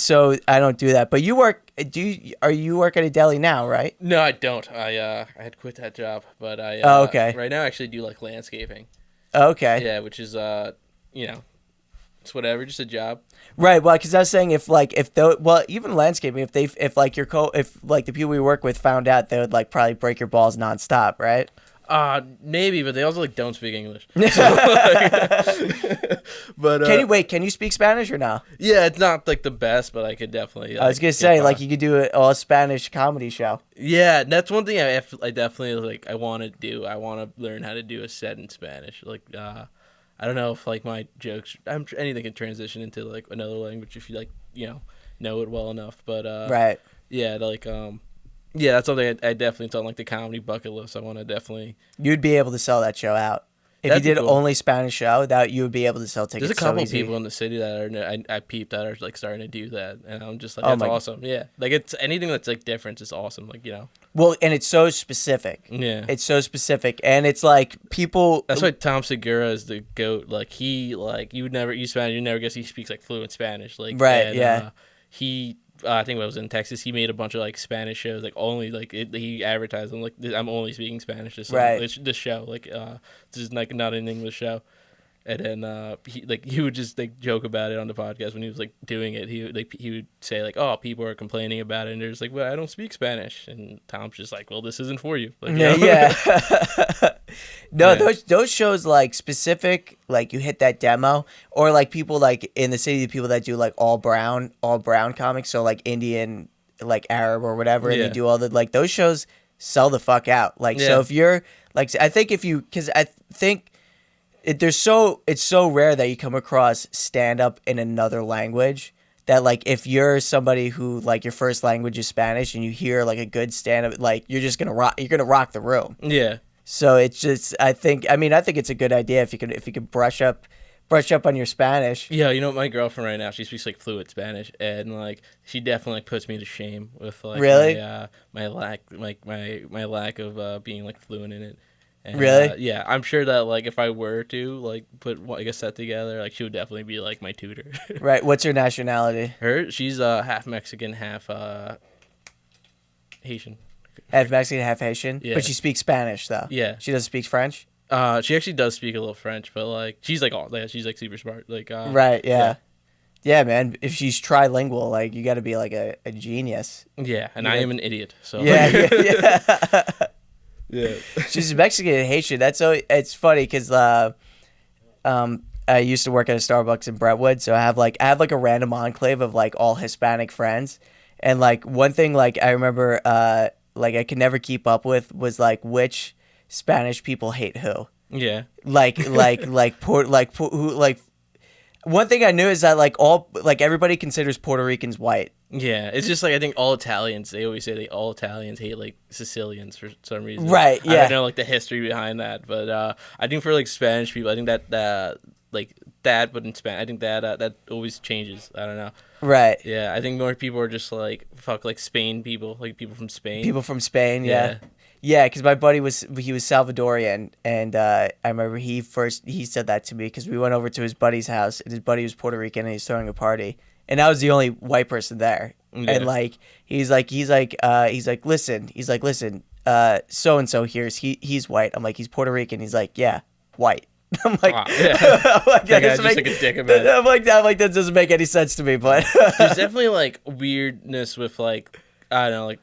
I don't do that. But you work at a deli now, right? No, I don't. I had quit that job, but I okay. Right now I actually do like landscaping. Okay. Yeah, which is it's whatever, just a job. Right. Well, because I was saying even landscaping, if the people we work with found out, they would like probably break your balls nonstop, right? Maybe, but they also like don't speak English. But can you speak Spanish or no? Yeah, it's not like the best, but I could definitely. I was gonna say like you could do a Spanish comedy show. Yeah, that's one thing I definitely like. I want to do. I want to learn how to do a set in Spanish. Like, I don't know if like my jokes, anything can transition into like another language if you like know it well enough. But right. Yeah, like yeah, that's something I definitely, it's on like the comedy bucket list. I want to definitely. You'd be able to sell that show out. If That'd you be did cool. only Spanish show, that you would be able to sell tickets. There's a couple so easy. people in the city that are I peeped that are like starting to do that, and I'm just like, Oh that's my- awesome. Yeah, like it's anything that's like different is awesome. Like Well, and it's so specific. yeah. It's so specific, and it's like people. That's why Tom Segura is the goat. Like he like you never guess he speaks like fluent Spanish. Like Right, and, yeah. He I think when I was in Texas, he made a bunch of like Spanish shows. Like only like he advertised them like I'm only speaking Spanish. Right. This show like this is like not an English show. And then he would just like joke about it on the podcast when he was like doing it. He would say like, "Oh, people are complaining about it," and they're just like, "Well, I don't speak Spanish." And Tom's just like, "Well, this isn't for you." Like, you know? Yeah. No, Yeah. those shows like specific, like you hit that demo, or like people like in the city, the people that do like all brown comics, so like Indian, like Arab or whatever, and Yeah. they do all the like those shows sell the fuck out. Like Yeah. so if you're like I think if you because I think. It's so rare that you come across stand up in another language that like if you're somebody who like your first language is Spanish and you hear like a good stand up like you're gonna rock the room. Yeah. So it's just I think it's a good idea if you could brush up on your Spanish. Yeah, you know, my girlfriend right now, she speaks like fluent Spanish, and like she definitely like, puts me to shame with like Really? my lack my lack of being like fluent in it. And, Really? Yeah, I'm sure that like if I were to like put like a set together, like she would definitely be like my tutor. Right. What's your nationality? She's half Mexican, half Haitian. Half Mexican, half Haitian. Yeah. But she speaks Spanish though. Yeah. She doesn't speak French. She actually does speak a little French, but like she's like she's like super smart. Like Right. Yeah. Yeah, man. If she's trilingual, like you got to be like a genius. Yeah, and You I know- am an idiot. So Yeah. Yeah. yeah. She's Mexican and Haitian. That's so. It's funny because I used to work at a Starbucks in Brentwood, so I have like a random enclave of like all Hispanic friends, and like one thing like I remember like I could never keep up with was like which Spanish people hate who. Yeah. One thing I knew is that like everybody considers Puerto Ricans white. Yeah, it's just like I think all Italians. They always say all Italians hate like Sicilians for some reason. Right, I yeah. don't know like the history behind that, but I think for like Spanish people, I think that like that, but in Spanish, I think that always changes. I don't know. Right. Yeah, I think more people are just like fuck like Spain people, like people from Spain. People from Spain, Yeah. yeah. Yeah, because my buddy was Salvadorian, and I remember he said that to me because we went over to his buddy's house, and his buddy was Puerto Rican, and he's throwing a party, and I was the only white person there, Yeah. and like he's like listen, so and so here's he's white. I'm like he's Puerto Rican. He's like yeah, white. I'm like, Wow, yeah. I'm like, That guy's doesn't just make- like a dick about it. I'm like that doesn't make any sense to me, but There's definitely like weirdness with like I don't know like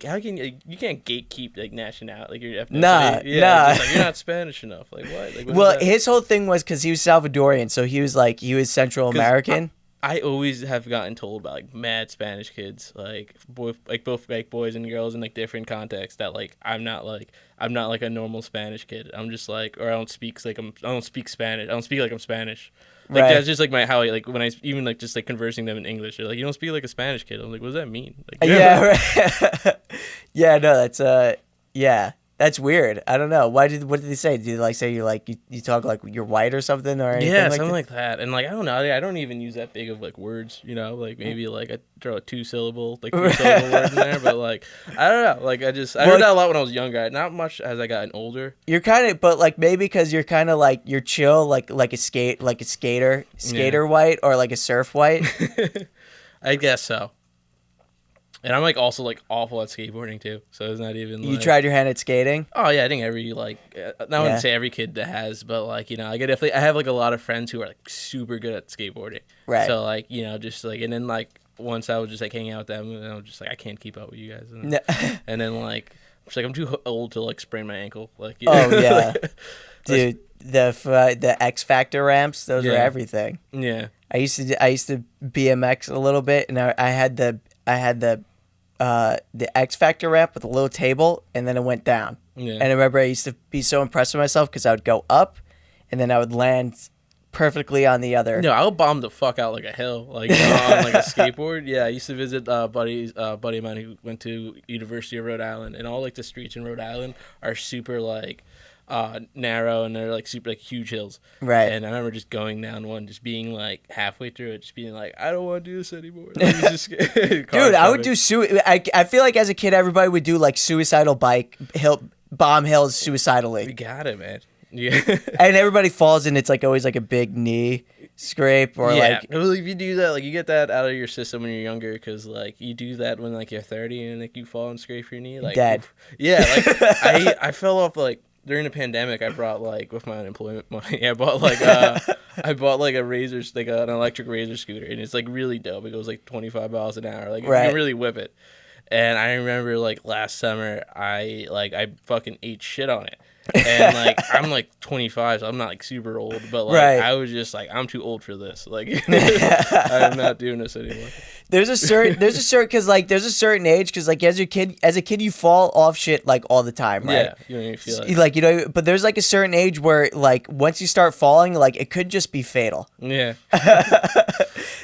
how can you can't gatekeep like nationality like your ethnicity. Nah, yeah, nah. just, like, you're not Spanish enough. Like what? Like, what is well, that? his whole thing was because he was Salvadorian, so he was Central 'Cause American. I always have gotten told about like mad Spanish kids, like both like boys and girls in like different contexts that like I'm not like a normal Spanish kid. I'm just like or I don't speak Spanish. I don't speak like I'm Spanish. Like Right. that's just like how like when I even like just like conversing them in English, they're like you don't speak like a Spanish kid. I'm like what does that mean? Like, Yeah, right. Yeah, no, that's yeah, that's weird. I don't know. What did they say? Did they like say you talk like you're white or something or anything yeah, like something that? like that. And like I don't know, I don't even use that big of like words, you know, like maybe like I throw a 2-syllable, like 3-syllable word in there, but like I don't know, like I heard that a lot when I was younger. Not much as I gotten older. You're kind of, but like maybe because you're kind of like you're chill, like a skater white or like a surf white. I guess so. And I'm like also like awful at skateboarding too, so it's not even. You like, tried your hand at skating. Oh yeah, I think every like I Yeah. wouldn't say every kid that has, but like you know, I have like a lot of friends who are like super good at skateboarding. Right. So like you know, just like and then like once I was just like hanging out with them, and I was just like I can't keep up with you guys. And, No. and then like it's like I'm too old to like sprain my ankle. Like you Oh know, yeah, like, dude. The X Factor ramps, those Yeah. were everything. yeah. I used to BMX a little bit, and I had the X Factor ramp with a little table, and then it went down. Yeah. And I remember I used to be so impressed with myself because I would go up, and then I would land perfectly on the other. No, I'll bomb the fuck out like a hill, like on like a skateboard. Yeah, I used to visit buddy of mine who went to University of Rhode Island, and all like the streets in Rhode Island are super like narrow and they're like super like huge hills. Right. And I remember just going down one, just being like halfway through it, just being like, I don't want to do this anymore. Like, it's just, Dude, I would do I feel like as a kid, everybody would do like suicidal bomb hills suicidally. You got it, man. Yeah. And everybody falls and it's like always like a big knee scrape or like. Well, if you do that, like you get that out of your system when you're younger, because like you do that when like you're 30 and like you fall and scrape your knee, like dead. Yeah, like I fell off like during the pandemic. I brought like with my unemployment money, I bought like a razor, like an electric razor scooter, and it's like really dope. It goes like 25 miles an hour, like you can really whip it. And I remember like last summer, I fucking ate shit on it. And like I'm like 25, so I'm not like super old, but like I was just like, I'm too old for this. Like I'm not doing this anymore. There's a certain age, because like as a kid you fall off shit like all the time, right? Yeah, you don't even feel like, you know, but there's like a certain age where like once you start falling, like it could just be fatal. Yeah.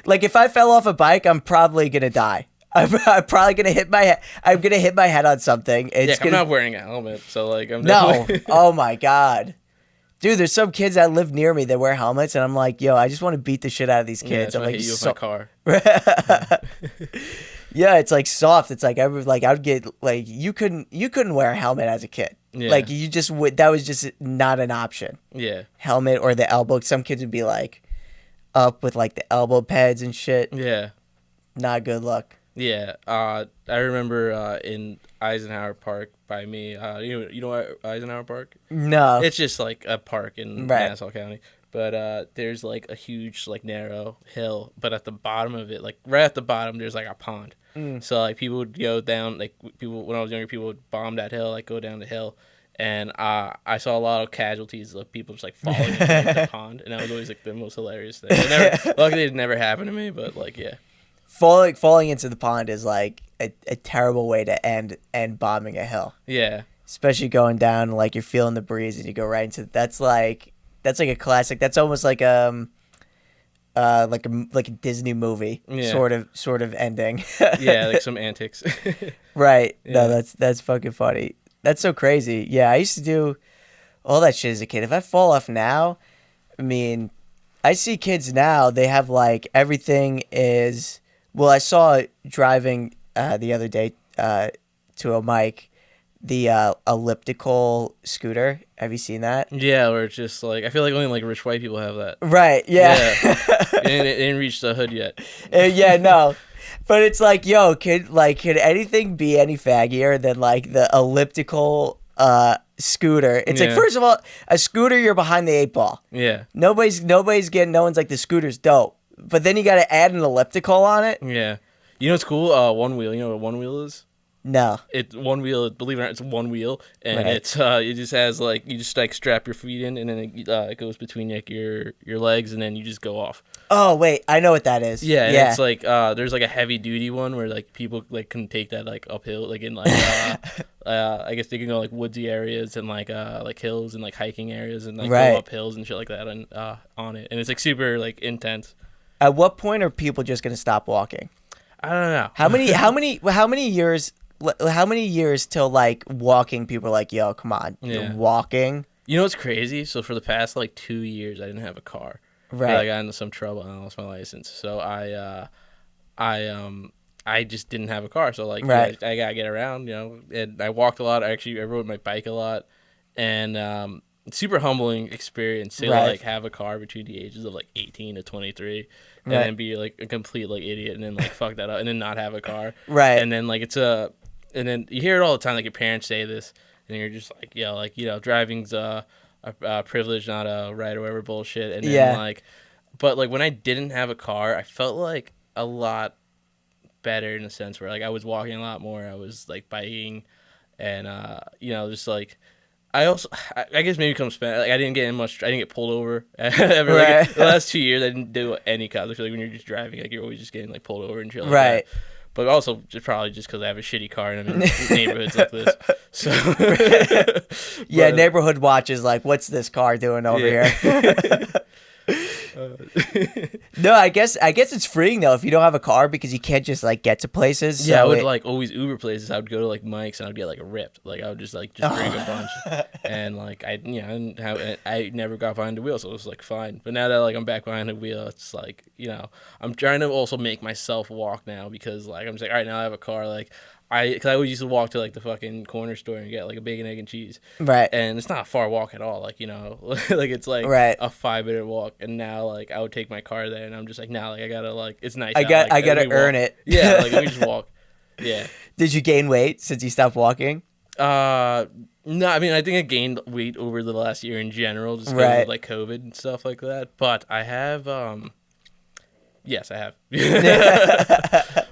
Like if I fell off a bike, I'm probably gonna die. I'm probably gonna hit my head. I'm gonna hit my head on something. I'm not wearing a helmet, so like I'm no. definitely... Oh my god, dude! There's some kids that live near me that wear helmets, and I'm like, yo, I just want to beat the shit out of these kids. Yeah, I'm like, hit you with my car. Yeah, it's like soft. It's like I'd get like you couldn't wear a helmet as a kid. Yeah. Like you just would. That was just not an option. Yeah. Helmet or the elbow. Some kids would be like up with like the elbow pads and shit. Yeah. Not good luck. Yeah, I remember in Eisenhower Park by me. You know Eisenhower Park? No, it's just like a park in Nassau County. But there's like a huge like narrow hill, but at the bottom of it, like right at the bottom, there's like a pond. So like people would go down, like people when I was younger, people would bomb that hill, like go down the hill. And I saw a lot of casualties of people just like falling into like, the pond, and that was always like the most hilarious thing. Luckily, it never happened to me, but like yeah. Falling into the pond is like a terrible way to end bombing a hill. Yeah. Especially going down, like you're feeling the breeze and you go right into that's like a classic. That's almost like a Disney movie sort of ending. Yeah, like some antics. Right. Yeah. No, that's fucking funny. That's so crazy. Yeah, I used to do all that shit as a kid. If I fall off now, I mean, I see kids now, they have like everything is. Well, I saw driving the other day to a mic, the elliptical scooter. Have you seen that? Yeah, where it's just like I feel like only like rich white people have that. Right. Yeah. It didn't reach the hood yet. Yeah. No. But it's like, yo, could anything be any faggier than like the elliptical scooter? It's like, first of all, a scooter, you're behind the 8-ball. Yeah. No one's like the scooter's dope. But then you got to add an elliptical on it. Yeah. You know what's cool? One wheel. You know what one wheel is? No. It's one wheel. Believe it or not, it's one wheel, and it's it just has like you just like strap your feet in, and then it goes between like your legs, and then you just go off. Oh wait, I know what that is. Yeah, and it's like there's like a heavy duty one where like people like can take that like uphill, like in like I guess they can go like woodsy areas and like hills and like hiking areas and like go up hills and shit like that and on it, and it's like super like intense. At what point are people just gonna stop walking? I don't know. How many years till like walking? People are like, yo, come on, you're walking. You know what's crazy? So for the past like 2 years, I didn't have a car. Right. I got into some trouble and I lost my license. So I just didn't have a car. So like I gotta get around, you know. And I walked a lot. I rode my bike a lot, and super humbling experience to like have a car between the ages of like 18 to 23 and then be like a complete like idiot and then like fuck that up and then not have a car. Right. And then like and then you hear it all the time, like your parents say this and you're just like, yeah, like, you know, driving's a privilege, not a right or whatever bullshit. And then like, but like when I didn't have a car, I felt like a lot better in a sense where like I was walking a lot more. I was like biking and you know, just like I guess maybe come spend like I didn't get pulled over ever. Like, the last 2 years I didn't do any cops. I feel like when you're just driving, like you're always just getting like pulled over and shit like that. But also probably just because I have a shitty car and I'm in neighborhoods like this. So yeah, neighborhood watch is like, what's this car doing over here? No, I guess it's freeing though if you don't have a car because you can't just like get to places. Yeah, so I would it- like always Uber places. I would go to like Mike's and I'd get like a ripped. Like I would just drink a bunch, and like I didn't have I never got behind the wheel, so it was like fine. But now that like I'm back behind the wheel, it's like I'm trying to also make myself walk now because like I'm just like all right now I have a car like. Because I always used to walk to like the fucking corner store and get like a bacon, egg, and cheese. Right. And it's not a far walk at all. Like like it's like Right. a 5-minute walk. And now like I would take my car there, and I'm just like nah, like I gotta like it's nice. I out, like, gotta let me earn walk. it. Yeah, like let me just walk. Yeah. Did you gain weight since you stopped walking? No, I mean I think I gained weight over the last year in general, just because Right. of like COVID and stuff like that. But I have yes, I have.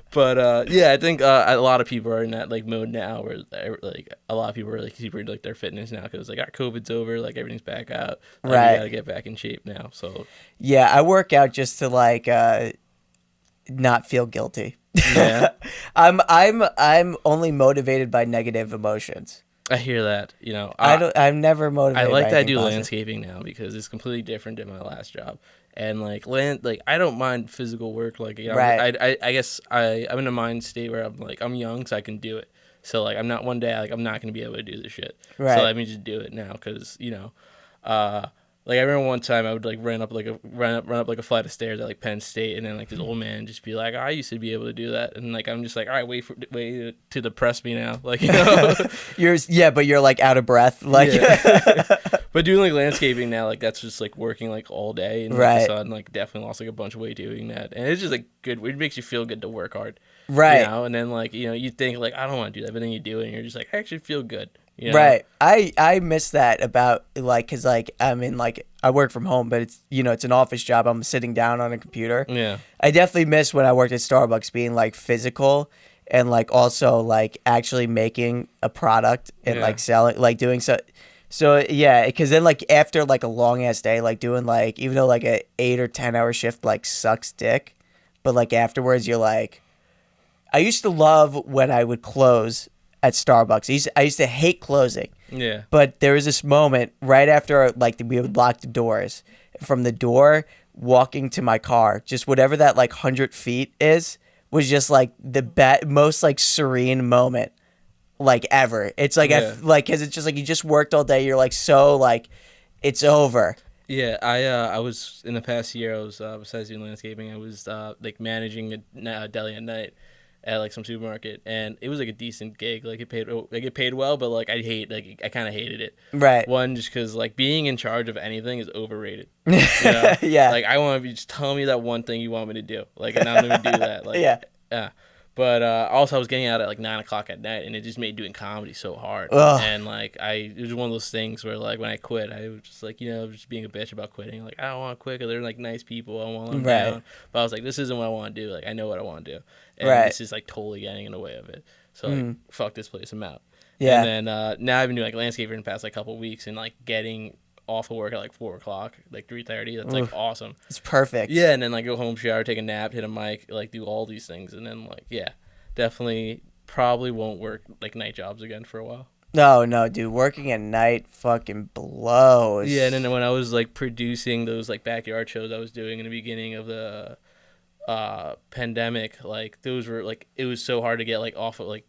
But yeah, I think a lot of people are in that like mode now, where like a lot of people are like super like their fitness now because like our COVID's over, like everything's back out, like, Right. We gotta get back in shape now. So Yeah, I work out just to like not feel guilty. yeah, I'm only motivated by negative emotions. I hear that. I'm never I motivated. like by that I anything do positive. landscaping now because it's completely different than my last job. And like I don't mind physical work. Like Right. I guess I'm in a mind state where I'm like I'm young, so I can do it. So like I'm not one day like I'm not gonna be able to do this shit. Right. So let me just do it now because like I remember one time I would like run up like a flight of stairs at like Penn State, and then like this old man just be like, I used to be able to do that, and like I'm just like, all right, wait to depress me now, like But you're like out of breath. Like Yeah. But doing like landscaping now, like that's just like working like all day and like, Right. the sun, like definitely lost like a bunch of weight doing that, and it's just like good. It makes you feel good to work hard, Right. And then like you think like I don't want to do that, but then you do it, and you're just like I actually feel good, Right. I miss that about like because like I mean like I work from home, but it's it's an office job. I'm sitting down on a computer. Yeah. I definitely miss when I worked at Starbucks being like physical and like also like actually making a product and Yeah. like selling like doing so. So yeah, because then like after like a long ass day, like doing like even though like a 8 or 10 hour shift like sucks dick, but like afterwards you're like, I used to love when I would close at Starbucks. I used to hate closing, Yeah. but there was this moment right after like we would lock the doors. From the door walking to my car, just whatever that like 100 feet is, was just like the most like serene moment like ever. It's like Yeah. because it's just like you just worked all day. You're like so like it's over. Yeah, I was in the past year. I was besides doing landscaping, I was like managing a deli at night at like some supermarket, and it was like a decent gig. Like it paid well, but like I kind of hated it. Right. One, just because like being in charge of anything is overrated. Yeah. Like I want to just tell me that one thing you want me to do. Like and I'm gonna do that. Like Yeah. Yeah. But also, I was getting out at like 9:00 at night, and it just made doing comedy so hard. Ugh. And like, it was one of those things where like when I quit, I was just like, just being a bitch about quitting. Like, I don't want to quit because they're like nice people. I don't want to let them Right. down. But I was like, this isn't what I want to do. Like, I know what I want to do, and Right. this is like totally getting in the way of it. So like, fuck this place, I'm out. Yeah. And then now I've been doing like landscaping the past like couple of weeks, and like getting off of work at like 4:00, like 3:30. That's like awesome. It's perfect. Yeah, and then like go home, shower, take a nap, hit a mic, like do all these things, and then like definitely probably won't work like night jobs again for a while. No, dude. Working at night fucking blows. Yeah, and then when I was like producing those like backyard shows I was doing in the beginning of the pandemic, like those were like it was so hard to get like off of like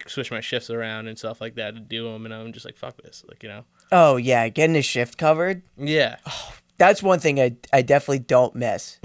switch my shifts around and stuff like that to do them, and I'm just like fuck this, like Oh yeah, getting a shift covered. Yeah. That's one thing I definitely don't miss.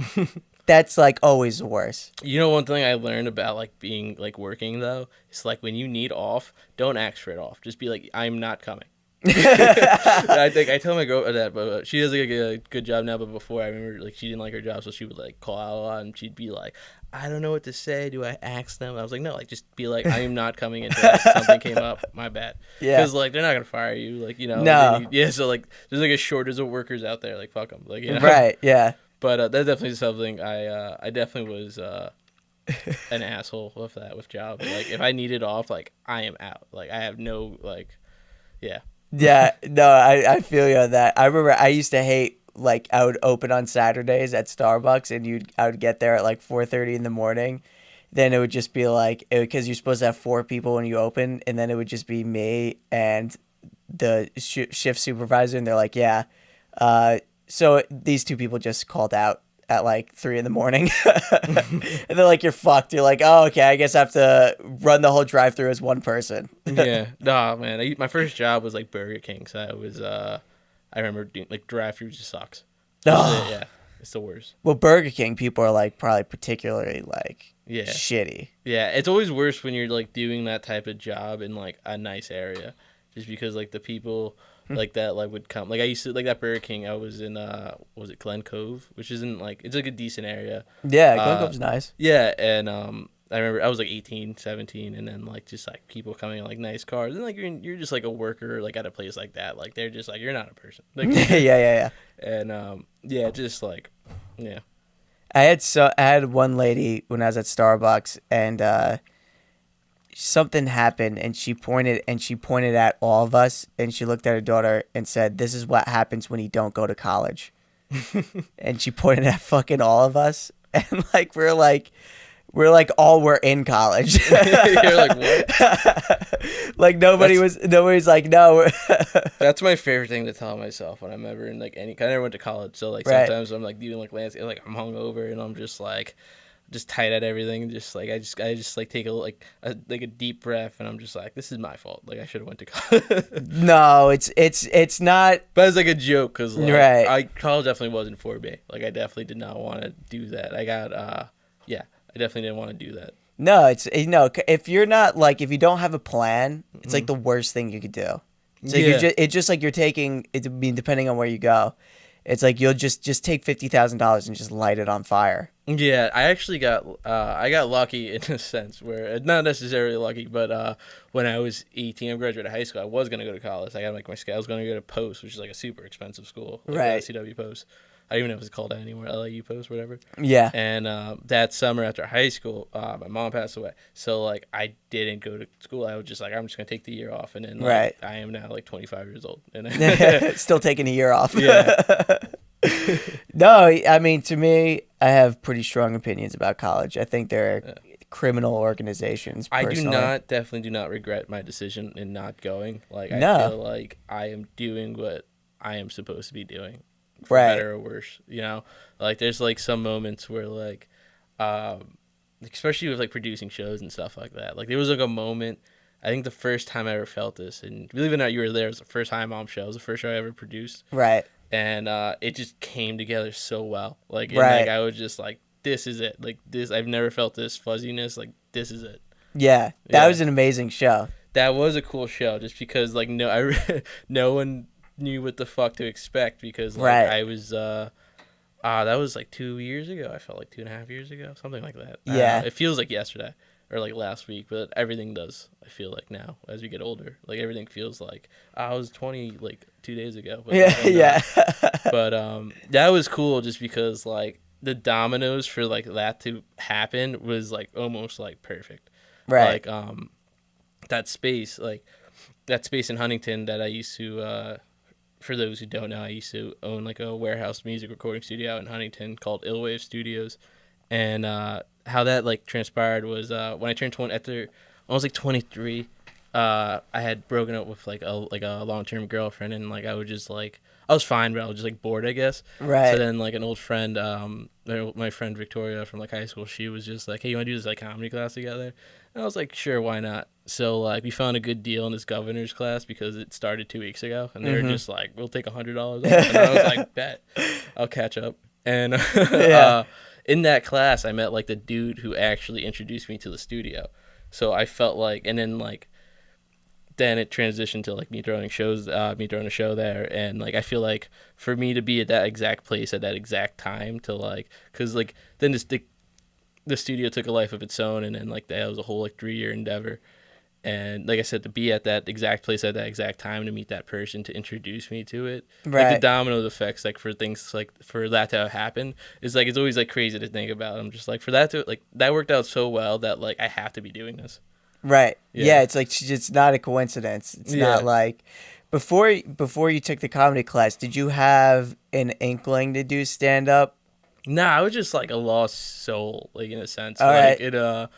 That's like always the worst. One thing I learned about like being like working though, it's like when you need off, don't ask for it off. Just be like, I'm not coming. I think I tell my girl that, but she does like a good job now. But before, I remember like she didn't like her job, so she would like call out a lot, and she'd be like, I don't know what to say. Do I ask them? I was like, no, like just be like, I am not coming in today. Something came up. My bad. Yeah. Because like they're not gonna fire you. Like No. Yeah. So like there's like a shortage of workers out there. Like fuck them. Like Right. Yeah. But that's definitely something I definitely was an asshole with jobs. Like if I needed off, like I am out. Like I have no like, yeah. Yeah. No, I feel you on that. I remember I used to hate like I would open on Saturdays at Starbucks, and I would get there at like 4:30 in the morning. Then it would just be like because you're supposed to have 4 people when you open, and then it would just be me and the shift supervisor, and they're like, yeah. so these two people just called out at like 3 a.m. and they're like, "You're fucked." You're like, "Oh, okay. I guess I have to run the whole drive-through as one person." Yeah, nah, man. My first job was like Burger King, so I was I remember doing like drive-through just sucks. Oh. Yeah, it's the worst. Well, Burger King people are like probably particularly like Yeah. shitty. Yeah, it's always worse when you're like doing that type of job in like a nice area, just because like the people like that like would come. Like I used to like that Burger King. I was in was it Glen Cove, which isn't like it's like a decent area. Yeah, Glen Cove's nice. Yeah, and I remember I was like 18, 17, and then like just like people coming in like nice cars, and like you're just like a worker like at a place like that. Like they're just like you're not a person. Like, yeah. And yeah, just like yeah. I had one lady when I was at Starbucks, and something happened, and she pointed at all of us, and she looked at her daughter and said, "This is what happens when you don't go to college." And she pointed at fucking all of us, and like we're all in college. You're like, what? Like nobody's like, no. That's my favorite thing to tell myself when I'm ever in like any. I never went to college, so like Right. sometimes I'm like doing like landscape, like I'm hungover and I'm just like, just tight at everything. Just like I just like take a deep breath and I'm just like, this is my fault. Like I should have went to college. No, it's not. But it's like a joke because like, Right. college definitely wasn't for me. Like I definitely did not want to do that. I got yeah, I definitely didn't want to do that. No, if you're not like, if you don't have a plan, it's like the worst thing you could do. It's like it's just like you're taking it. I mean, depending on where you go, it's like you'll just take $50,000 and just light it on fire. Yeah, I actually I got lucky in a sense where not necessarily lucky, but when I was 18, I graduated high school. I was gonna go to college. I got like my schedule. I was gonna go to Post, which is like a super expensive school, like Right? CW Post. I don't even know if it's called that anymore. LAU Post, whatever. Yeah. And that summer after high school, my mom passed away. So like I didn't go to school. I was just like, I'm just gonna take the year off, and then like, Right. I am now like 25 years old, and Still taking a year off. yeah. No, I mean, to me, I have pretty strong opinions about college. I think they're criminal organizations. Personally. Definitely do not regret my decision in not going. Like, I No. feel like I am doing what I am supposed to be doing, for Right. better or worse. You know, like there's like some moments where like, especially with like producing shows and stuff like that. Like there was like a moment. I think the first time I ever felt this, and believe it or not, you were there. It was the first time Mom Show. It was the first show I ever produced. Right. And it just came together so well. Like, and, Right. like I was just like, this is it. Like this, I've never felt this fuzziness. Like this is it. Yeah, that Yeah. was an amazing show. That was a cool show, just because like no one knew what the fuck to expect, because like Right. I was that was like 2 years ago. I felt like 2.5 years ago, something like that. Yeah. It feels like yesterday or like last week, but everything does. I feel like now as we get older, like everything feels like I was 20 like 2 days ago. But Yeah, yeah. But that was cool, just because like the dominoes for like that to happen was like almost like perfect. Right. Like that space in Huntington that I used to for those who don't know, I used to own like a warehouse music recording studio out in Huntington called Illwave Studios. And how that like transpired was when I turned 20, after I was like 23, I had broken up with like a long-term girlfriend, and like I was fine, but I was just like bored, I guess. Right. So then like an old friend, my friend Victoria from like high school, she was just like, hey, you want to do this like comedy class together? And I was like, sure, why not? So like we found a good deal in this governor's class because it started 2 weeks ago, and they were just like, we'll take $100 off. And I was like, bet, I'll catch up. And Yeah. In that class, I met like the dude who actually introduced me to the studio. So I felt like, and then like, then it transitioned to like me throwing a show there, and like I feel like for me to be at that exact place at that exact time to like, cause like then the studio took a life of its own, and then like that was a whole like 3-year endeavor. And like I said, to be at that exact place at that exact time, to meet that person, to introduce me to it, like the Right. domino effects, like for things like for that to happen, is like it's always like crazy to think about. I'm just like, for that to like that worked out so well that like I have to be doing this. Right. Yeah. Yeah. It's like it's not a coincidence. It's not Yeah. like before you took the comedy class, did you have an inkling to do stand up? Nah, I was just like a lost soul, like in a sense. All like right. it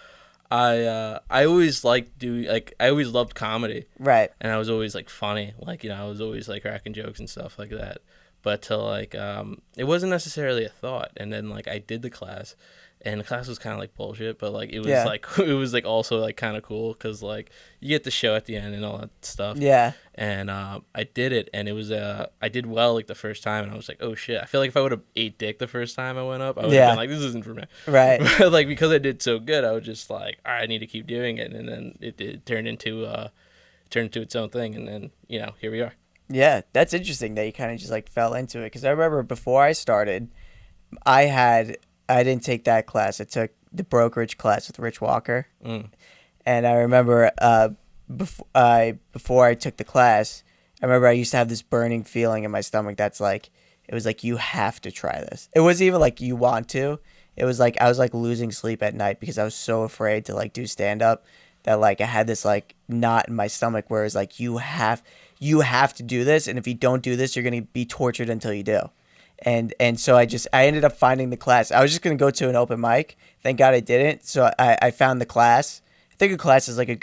I always liked doing, like I always loved comedy, Right. and I was always like funny, like, you know, I was always like cracking jokes and stuff like that. but to like it wasn't necessarily a thought. And then like I did the class, and the class was kind of like bullshit, but like it was like it was like also like kind of cool because like you get the show at the end and all that stuff. Yeah. And I did it, and it was I did well like the first time, and I was like, oh shit. I feel like if I would have ate dick the first time I went up, I would have been like, this isn't for me. Right. But like because I did so good, I was just like, all right, I need to keep doing it, and then it turned into its own thing, and then here we are. Yeah, that's interesting that you kind of just like fell into it, because I remember before I started, I didn't take that class. I took the brokerage class with Rich Walker, and I remember before I took the class, I remember I used to have this burning feeling in my stomach that's like, it was like, you have to try this. It wasn't even like you want to. It was like I was like losing sleep at night because I was so afraid to like do stand up that like I had this like knot in my stomach where it's like, you have to do this, and if you don't do this, you're gonna be tortured until you do. And so I ended up finding the class. I was just gonna go to an open mic. Thank God I didn't. So I found the class. I think a class is like a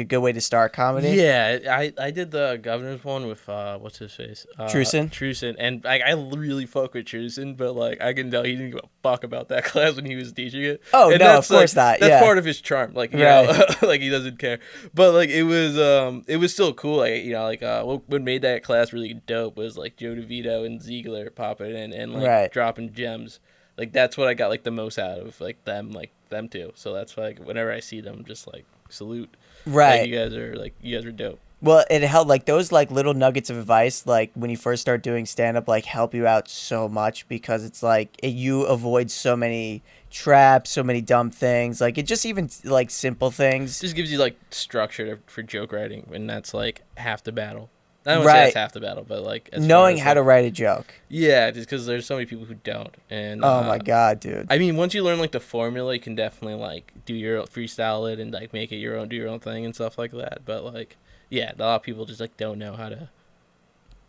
good way to start comedy. Yeah, I did the governor's one with what's his face, Trusin, and I really fuck with Trusin, but like I can tell he didn't give a fuck about that class when he was teaching it. Oh, and no, of course not. That's yeah. part of his charm, like you know, like he doesn't care. But like it was still cool. Like what made that class really dope was like Joe DeVito and Ziegler popping in and like dropping gems. Like that's what I got like the most out of like them two. So that's why like, whenever I see them, just like salute. Right. Like, you guys are dope. Well, it helped, like those like little nuggets of advice, like when you first start doing stand up, like help you out so much, because it's like you avoid so many traps, so many dumb things. Like it just even like simple things. Just gives you like structure for joke writing, and that's like half the battle. I don't want to say that's half the battle, but like knowing how to write a joke. Yeah, just because there's so many people who don't. And oh my god, dude! I mean, once you learn like the formula, you can definitely like do your freestyle it and like make it your own, do your own thing and stuff like that. But like, yeah, a lot of people just like don't know how to.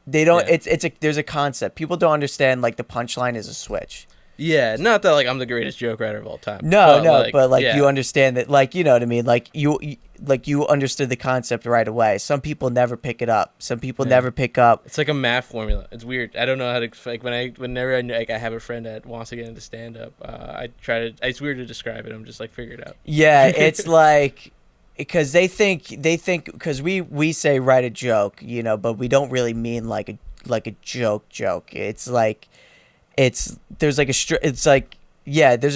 They don't. Yeah. There's a concept. People don't understand like the punchline is a switch. Yeah, not that like I'm the greatest joke writer of all time. No, but you understand that, like, you know what I mean. Like you understood the concept right away. Some people never pick it up. Some people never pick up. It's like a math formula. It's weird. I don't know how to like whenever I have a friend that wants to get into stand up. It's weird to describe it. I'm just like figure it out. Yeah, it's like because they think because we say write a joke, you know, but we don't really mean like a joke. It's like. There's a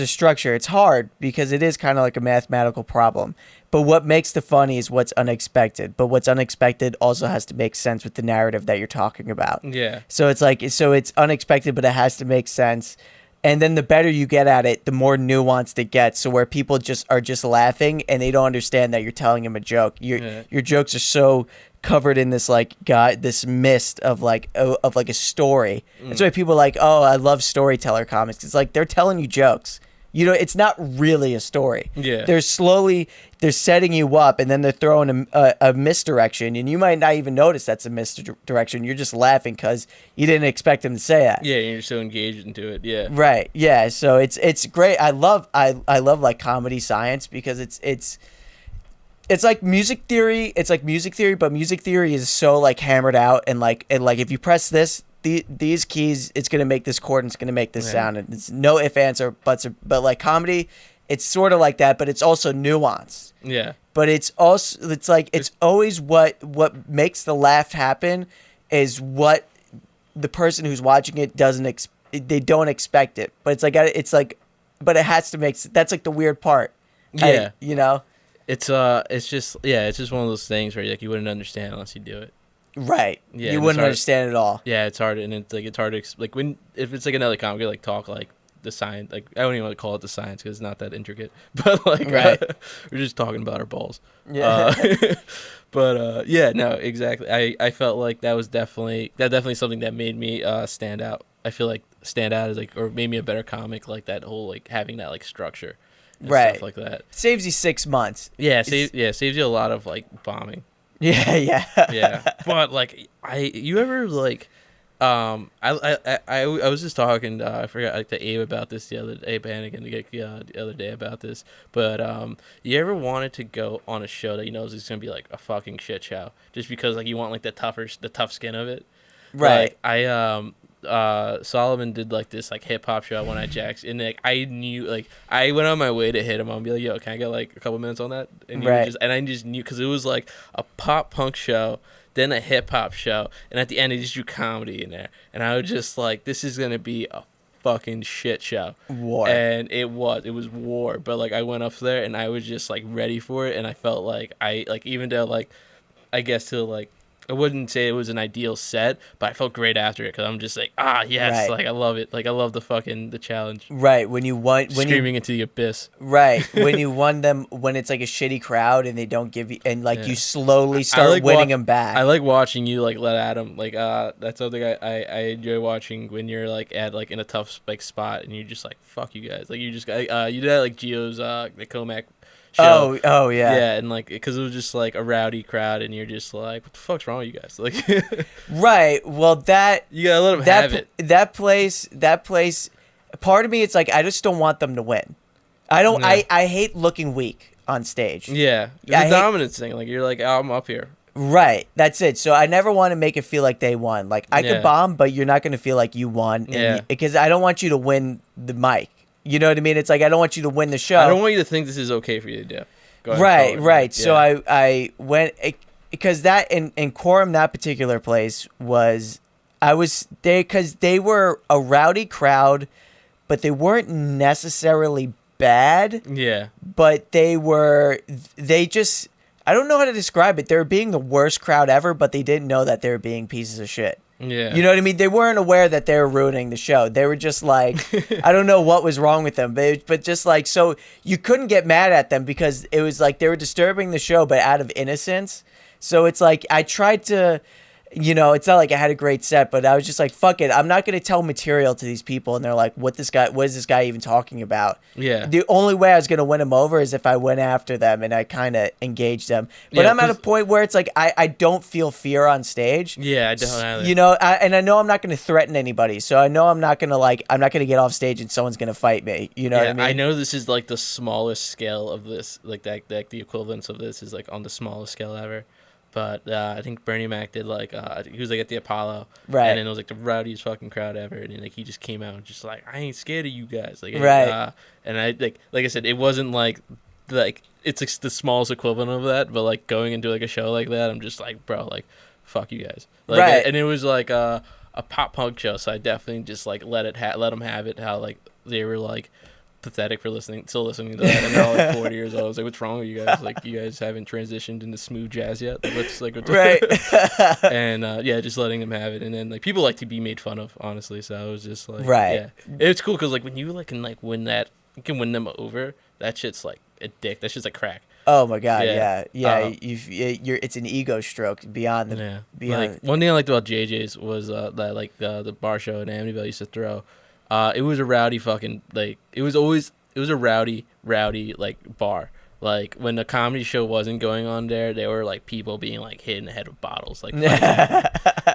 structure. It's hard because it is kind of like a mathematical problem. But what makes the funny is what's unexpected. But what's unexpected also has to make sense with the narrative that you're talking about. Yeah. So it's unexpected, but it has to make sense. And then the better you get at it, the more nuanced it gets. So where people are just laughing and they don't understand that you're telling them a joke. Your jokes are so covered in this this mist of like a story. That's why people are like, oh, I love storyteller comics. It's like they're telling you jokes. You know, it's not really a story. Yeah. They're setting you up, and then they're throwing a misdirection, and you might not even notice that's a misdirection. You're just laughing because you didn't expect them to say that. Yeah, you're so engaged into it. Yeah. Right. Yeah. So it's great. I love like comedy science because it's like music theory. It's like music theory, but music theory is so like hammered out and like if you press these keys, it's gonna make this chord and it's gonna make this sound, and it's no ifs, ands, or buts. But like comedy, it's sort of like that, but it's also nuanced. Yeah. But it's always what makes the laugh happen is what the person who's watching it they don't expect it. But but it has to make. That's like the weird part. Yeah. You know. It's just one of those things where like you wouldn't understand unless you do it. Right. Yeah. You wouldn't understand it all. Yeah, it's hard, and it's hard to like if it's like another comic, like talk like the science. Like I don't even want to call it the science because it's not that intricate. But like we're just talking about our balls. Yeah. Yeah, no, exactly. I felt like that was definitely something that made me stand out. I feel like stand out is like or made me a better comic. Like that whole like having that like structure. And stuff like that. Saves you 6 months. Yeah, saves you a lot of like bombing. Yeah. Yeah. But like you ever like I was just talking I forgot like to Abe about this the other day, Bannigan the other day about this. But you ever wanted to go on a show that you know is gonna be like a fucking shit show just because like you want like the tough skin of it? Right. Like, Solomon did like this like hip hop show at One Eye Jacks, and like I knew like I went on my way to hit him and be like, yo, can I get like a couple minutes on that? And I just knew because it was like a pop punk show, then a hip hop show, and at the end he just drew comedy in there, and I was just like, this is gonna be a fucking shit show. War. And it was war, but like I went up there and I was just like ready for it, and I felt like I like, even though like I guess to like I wouldn't say it was an ideal set, but I felt great after it because I'm just like, yes, Right. like I love it, like I love the challenge. Right, when you won, Screaming into the abyss. Right, when you won them, when it's like a shitty crowd and they don't give you, and like you slowly start winning them back. I like watching you like let at them, like that's something I enjoy watching when you're like at like in a tough like spot and you're just like, fuck you guys, like you just you did that like Gio's the Comac show. Oh yeah. Yeah, and like because it was just like a rowdy crowd, and you're just like, what the fuck's wrong with you guys? Like, right. Well, that you gotta let them have it. That place. Part of me, it's like I just don't want them to win. I don't. Yeah. I hate looking weak on stage. Yeah, the dominance thing. Like you're like, I'm up here. Right. That's it. So I never want to make it feel like they won. Like I could bomb, but you're not gonna feel like you won. Yeah. Because I don't want you to win the mic. You know what I mean? It's like I don't want you to win the show. I don't want you to think this is okay for you to do. Go ahead, Right. Yeah. So I went because that in Quorum, that particular place was I was there because they were a rowdy crowd, but they weren't necessarily bad. Yeah. But they just I don't know how to describe it. They were being the worst crowd ever, but they didn't know that they were being pieces of shit. Yeah. You know what I mean? They weren't aware that they were ruining the show. They were just like, I don't know what was wrong with them, but just like, so you couldn't get mad at them because it was like they were disturbing the show, but out of innocence. So it's like, I tried to, it's not like I had a great set, but I was just like, fuck it. I'm not going to tell material to these people. And they're like, what is this guy even talking about? Yeah. The only way I was going to win them over is if I went after them and I kind of engaged them. But Yeah, I'm at a point where it's like, I don't feel fear on stage. Yeah, I don't either. And I know I'm not going to threaten anybody. So I know I'm not going to get off stage and someone's going to fight me. You know what I mean? I know this is like the smallest scale of this, like that the equivalence of this is like on the smallest scale ever. But I think Bernie Mac did like he was like at the Apollo, right? And then it was like the rowdiest fucking crowd ever, and then, like he just came out and just like, I ain't scared of you guys, like right. And I like I said, it wasn't like it's like the smallest equivalent of that, but like going into like a show like that, I'm just like, bro, like fuck you guys, like, right? And it was like a pop punk show, so I definitely just like let them have it. How like they were like pathetic for still listening to that, and they're all like 40 years old. I was like, what's wrong with you guys? Like, you guys haven't transitioned into smooth jazz yet? Like, what's right? And just letting them have it, and then like people like to be made fun of, honestly. So I was just like, right. Yeah, it's cool because like when you like can like win that, you can win them over. That shit's like a dick. That shit's like crack. Oh my god, yeah. It's an ego stroke beyond the beyond. Like, one thing I liked about JJ's was that like the bar show in Amityville used to throw. It was a rowdy fucking like it was a rowdy like bar. Like when the comedy show wasn't going on there were like people being like hit in the head with bottles like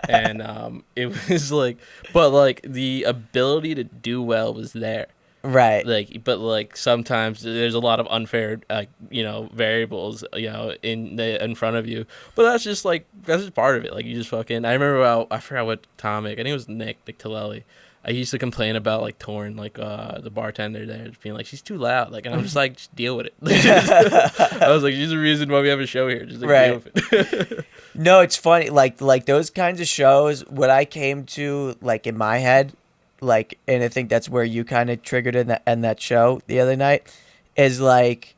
and it was like, but like the ability to do well was there. Right. Like, but like sometimes there's a lot of unfair, variables, in front of you. But that's just part of it. Like you just fucking. I remember I forgot what comic. I think it was Nick Tillelli. I used to complain about like Torn, like the bartender there, just being like, she's too loud. Like, and I'm just like, just deal with it. I was like, she's the reason why we have a show here. Just like, right. Deal with it. No, it's funny. Like those kinds of shows. What I came to like in my head. Like, and I think that's where you kind of triggered in that show the other night, is like,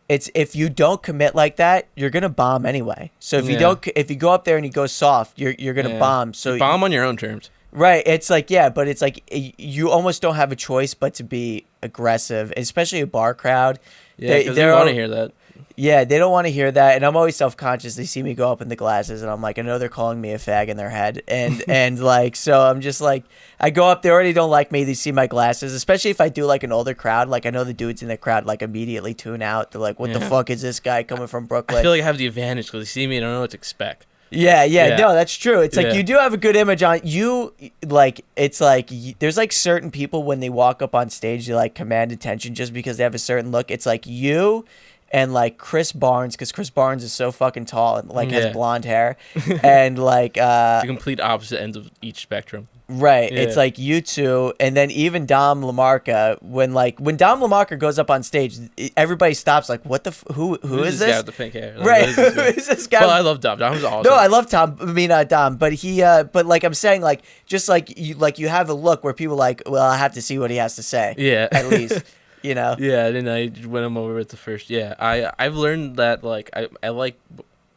it's if you don't commit like that, you're gonna bomb anyway. So if you go up there and you go soft, you're gonna bomb. So you bomb on your own terms. Right. It's like, but it's like you almost don't have a choice but to be aggressive, especially a bar crowd. Yeah, because they want to hear that. Yeah, they don't want to hear that, and I'm always self-conscious. They see me go up in the glasses, and I'm like, I know they're calling me a fag in their head, and like, so I'm just like, I go up, they already don't like me. They see my glasses, especially if I do like an older crowd. Like I know the dudes in the crowd like immediately tune out. They're like, what the fuck is this guy coming from Brooklyn? I feel like I have the advantage because they see me and I don't know what to expect. Yeah, no, that's true. It's like you do have a good image on you. Like it's like there's like certain people when they walk up on stage, they like command attention just because they have a certain look. It's like you and like Chris Barnes, because Chris Barnes is so fucking tall and like has Yeah. blonde hair, and like The complete opposite ends of each spectrum. right, Yeah. it's like you two, and then even Dom LaMarca. When Dom LaMarca goes up on stage, everybody stops. Like, what the who Who's is this guy this? with the pink hair? Like, Right, what is this who guy? is this guy? Well, I love Dom. Dom's awesome. No, I love Dom, but he, but like I'm saying, like just like you have a look where people like, well, I have to see what he has to say. Yeah. at least, you know. Yeah, and then I just went him over with the first. Yeah, I've learned that like I like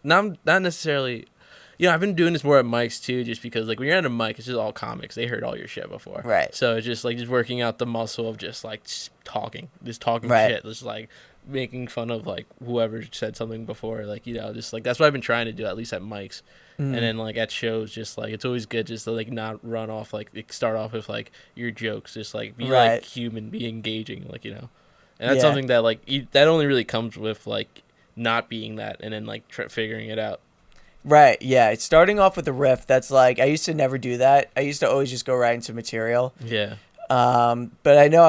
not necessarily. You know, I've been doing this more at mics too, just because like when you're at a mic, it's just all comics. They heard all your shit before, Right. So it's just working out the muscle of just talking Right. shit, just like making fun of like whoever said something before, like just like that's what I've been trying to do at least at mics, and then like at shows, just like it's always good just to like not run off like start off with like your jokes, just like be Right. like human, be engaging, like and that's Yeah. something that like that only really comes with like not being that, and then like figuring it out. Right, yeah. It's starting off with a riff. That's like I used to never do that. I used to always just go right into material. Yeah. But I know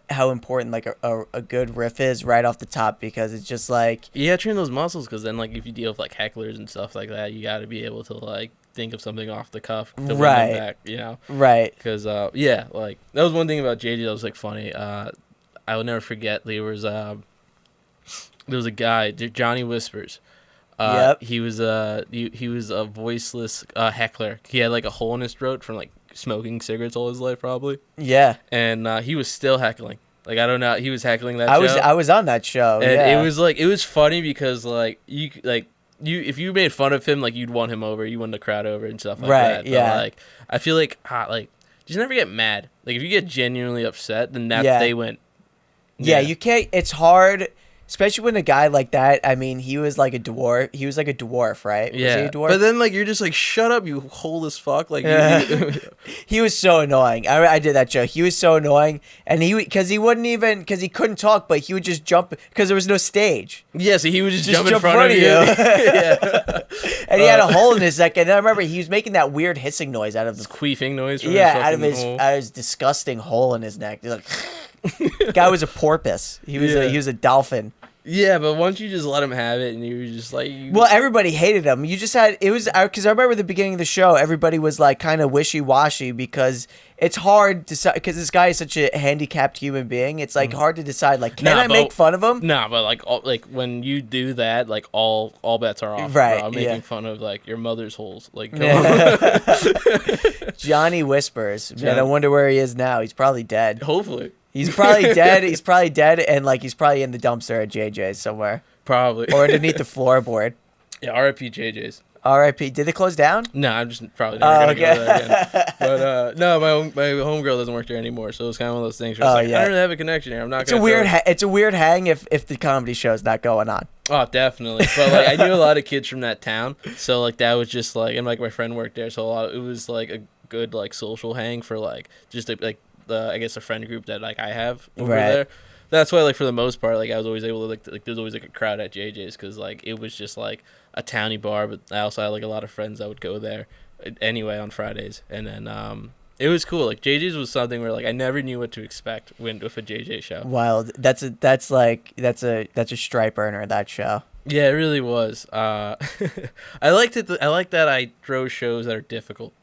how important like a good riff is right off the top, because it's just like Yeah, train those muscles, because then like if you deal with like hecklers and stuff like that, you got to be able to like think of something off the cuff to win Right. them back, right. Because yeah, like that was one thing about JJ that was like funny. I will never forget. There was a guy, Johnny Whispers. Yep. He was a voiceless heckler. He had like a hole in his throat from like smoking cigarettes all his life probably, Yeah. and he was still heckling. Like I don't know, he was heckling that. I was on that show. And yeah. it was funny because you if you made fun of him, like you'd won him over, you won the crowd over and stuff like Right, that. But, yeah. like I feel like just never get mad. Like if you get genuinely upset, then that's Yeah. they win. Yeah, you can't. It's hard, especially when a guy like that. I mean, he was like a dwarf. He was like a dwarf, right? Was he Yeah, a dwarf? but then like you're just like shut up, you hole as fuck. Like He was so annoying. I did that joke. He was so annoying, and because he couldn't talk, but he would just jump because there was no stage. yeah, so he would just, Just jump in jump front of you. yeah. And he had a hole in his neck, and I remember he was making that weird hissing noise out of the Queefing noise. From yeah, his out of fucking his hole. disgusting hole in his neck. He's like, guy was a porpoise. He was Yeah. he was a dolphin. Yeah, but once you just let him have it, and you were just like, Well, everybody hated him. You just had because I remember at the beginning of the show, everybody was like kind of wishy washy because it's hard to because this guy is such a handicapped human being. It's like hard to decide like can Nah, I make fun of him? Nah, but like when you do that, like all bets are off. Right, Bro. I'm making yeah. fun of like your mother's holes. Like come on. Johnny Whispers. Man, I John- wonder where he is now. He's probably dead. Hopefully, He's probably dead. He's probably dead, and like he's probably in the dumpster at JJ's somewhere probably. or underneath the floorboard. Yeah, R.I.P. JJ's. R.I.P. Did they close down? No, I'm just probably never gonna okay. go there again. But no, my homegirl doesn't work there anymore, so it's kind of one of those things. Where it's Oh, like, yeah. I don't really have a connection here. I'm not. It's gonna a weird. throw- It's a weird hang if the comedy show's not going on. Oh, definitely. But like I knew a lot of kids from that town, so like that was just like, and like my friend worked there, so it was like a good like social hang for like just like the I guess a friend group that like I have over Right. there. That's why like for the most part like I was always able to like there's always like a crowd at JJ's because like it was just like a towny bar, but I also had like a lot of friends that would go there anyway on Fridays, and then it was cool. Like JJ's was something where like I never knew what to expect with a JJ show. Wild. That's a stripe earner, that show. Yeah, it really was. I liked it. I like that I throw shows that are difficult.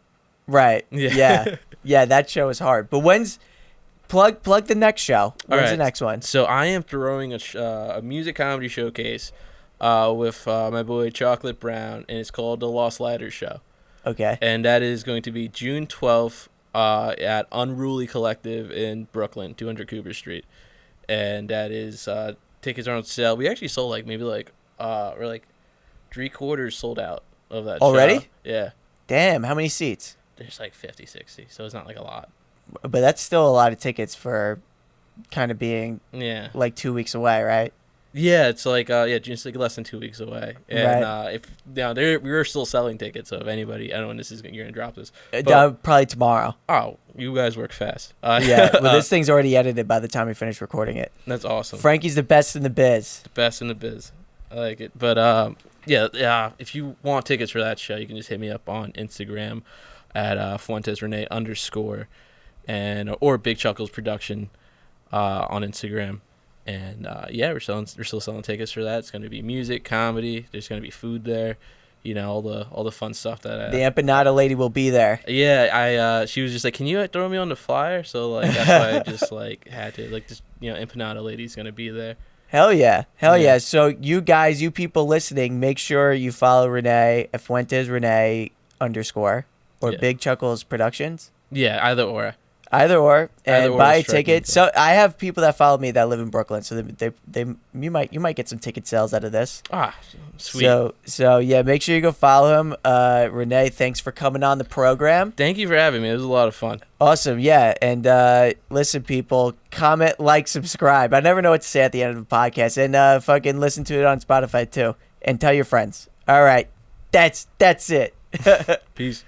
Right. Yeah. Yeah. Yeah. That show is hard. But when's plug the next show? When's the right. next one? So I am throwing a music comedy showcase with my boy Chocolate Brown, and it's called The Lost Lighters Show. Okay. And that is going to be June 12th at Unruly Collective in Brooklyn, 200 Cooper Street. And that is tickets are on sale. We actually sold like maybe like we're like 3/4 sold out of that Already? show. Yeah. Damn. How many seats? There's like 50, 60, so it's not like a lot. But that's still a lot of tickets for kind of being Yeah. like 2 weeks away, right? Yeah, it's like just like less than 2 weeks away, and if we were still selling tickets. So if anybody, I don't know when you're gonna drop this. But, Probably tomorrow. oh, you guys work fast. Yeah. Well, this thing's already edited by the time we finish recording it. That's awesome. Frankie's the best in the biz. The best in the biz. I like it. But yeah. If you want tickets for that show, you can just hit me up on Instagram at Fuentes Rene _ and or Big Chuckles Production on Instagram. And yeah, we're still selling tickets for that. It's going to be music, comedy. There's going to be food there. You know, all the fun stuff that The empanada lady will be there. Yeah, she was just like, "Can you throw me on the flyer?" So like that's why I just like had to like this, you know, empanada lady's gonna be there. Hell yeah. So you guys, you people listening, make sure you follow Rene at Fuentes Rene _, or Yeah. Big Chuckles Productions. Yeah, either or. Either or, and Either or buy a is striking, ticket. but- So I have people that follow me that live in Brooklyn, so you might get some ticket sales out of this. Ah, sweet. So yeah, make sure you go follow him. Rene, thanks for coming on the program. Thank you for having me. It was a lot of fun. Awesome, yeah. And listen, people, comment, like, subscribe. I never know what to say at the end of the podcast, and fucking listen to it on Spotify too, and tell your friends. All right, that's it. Peace.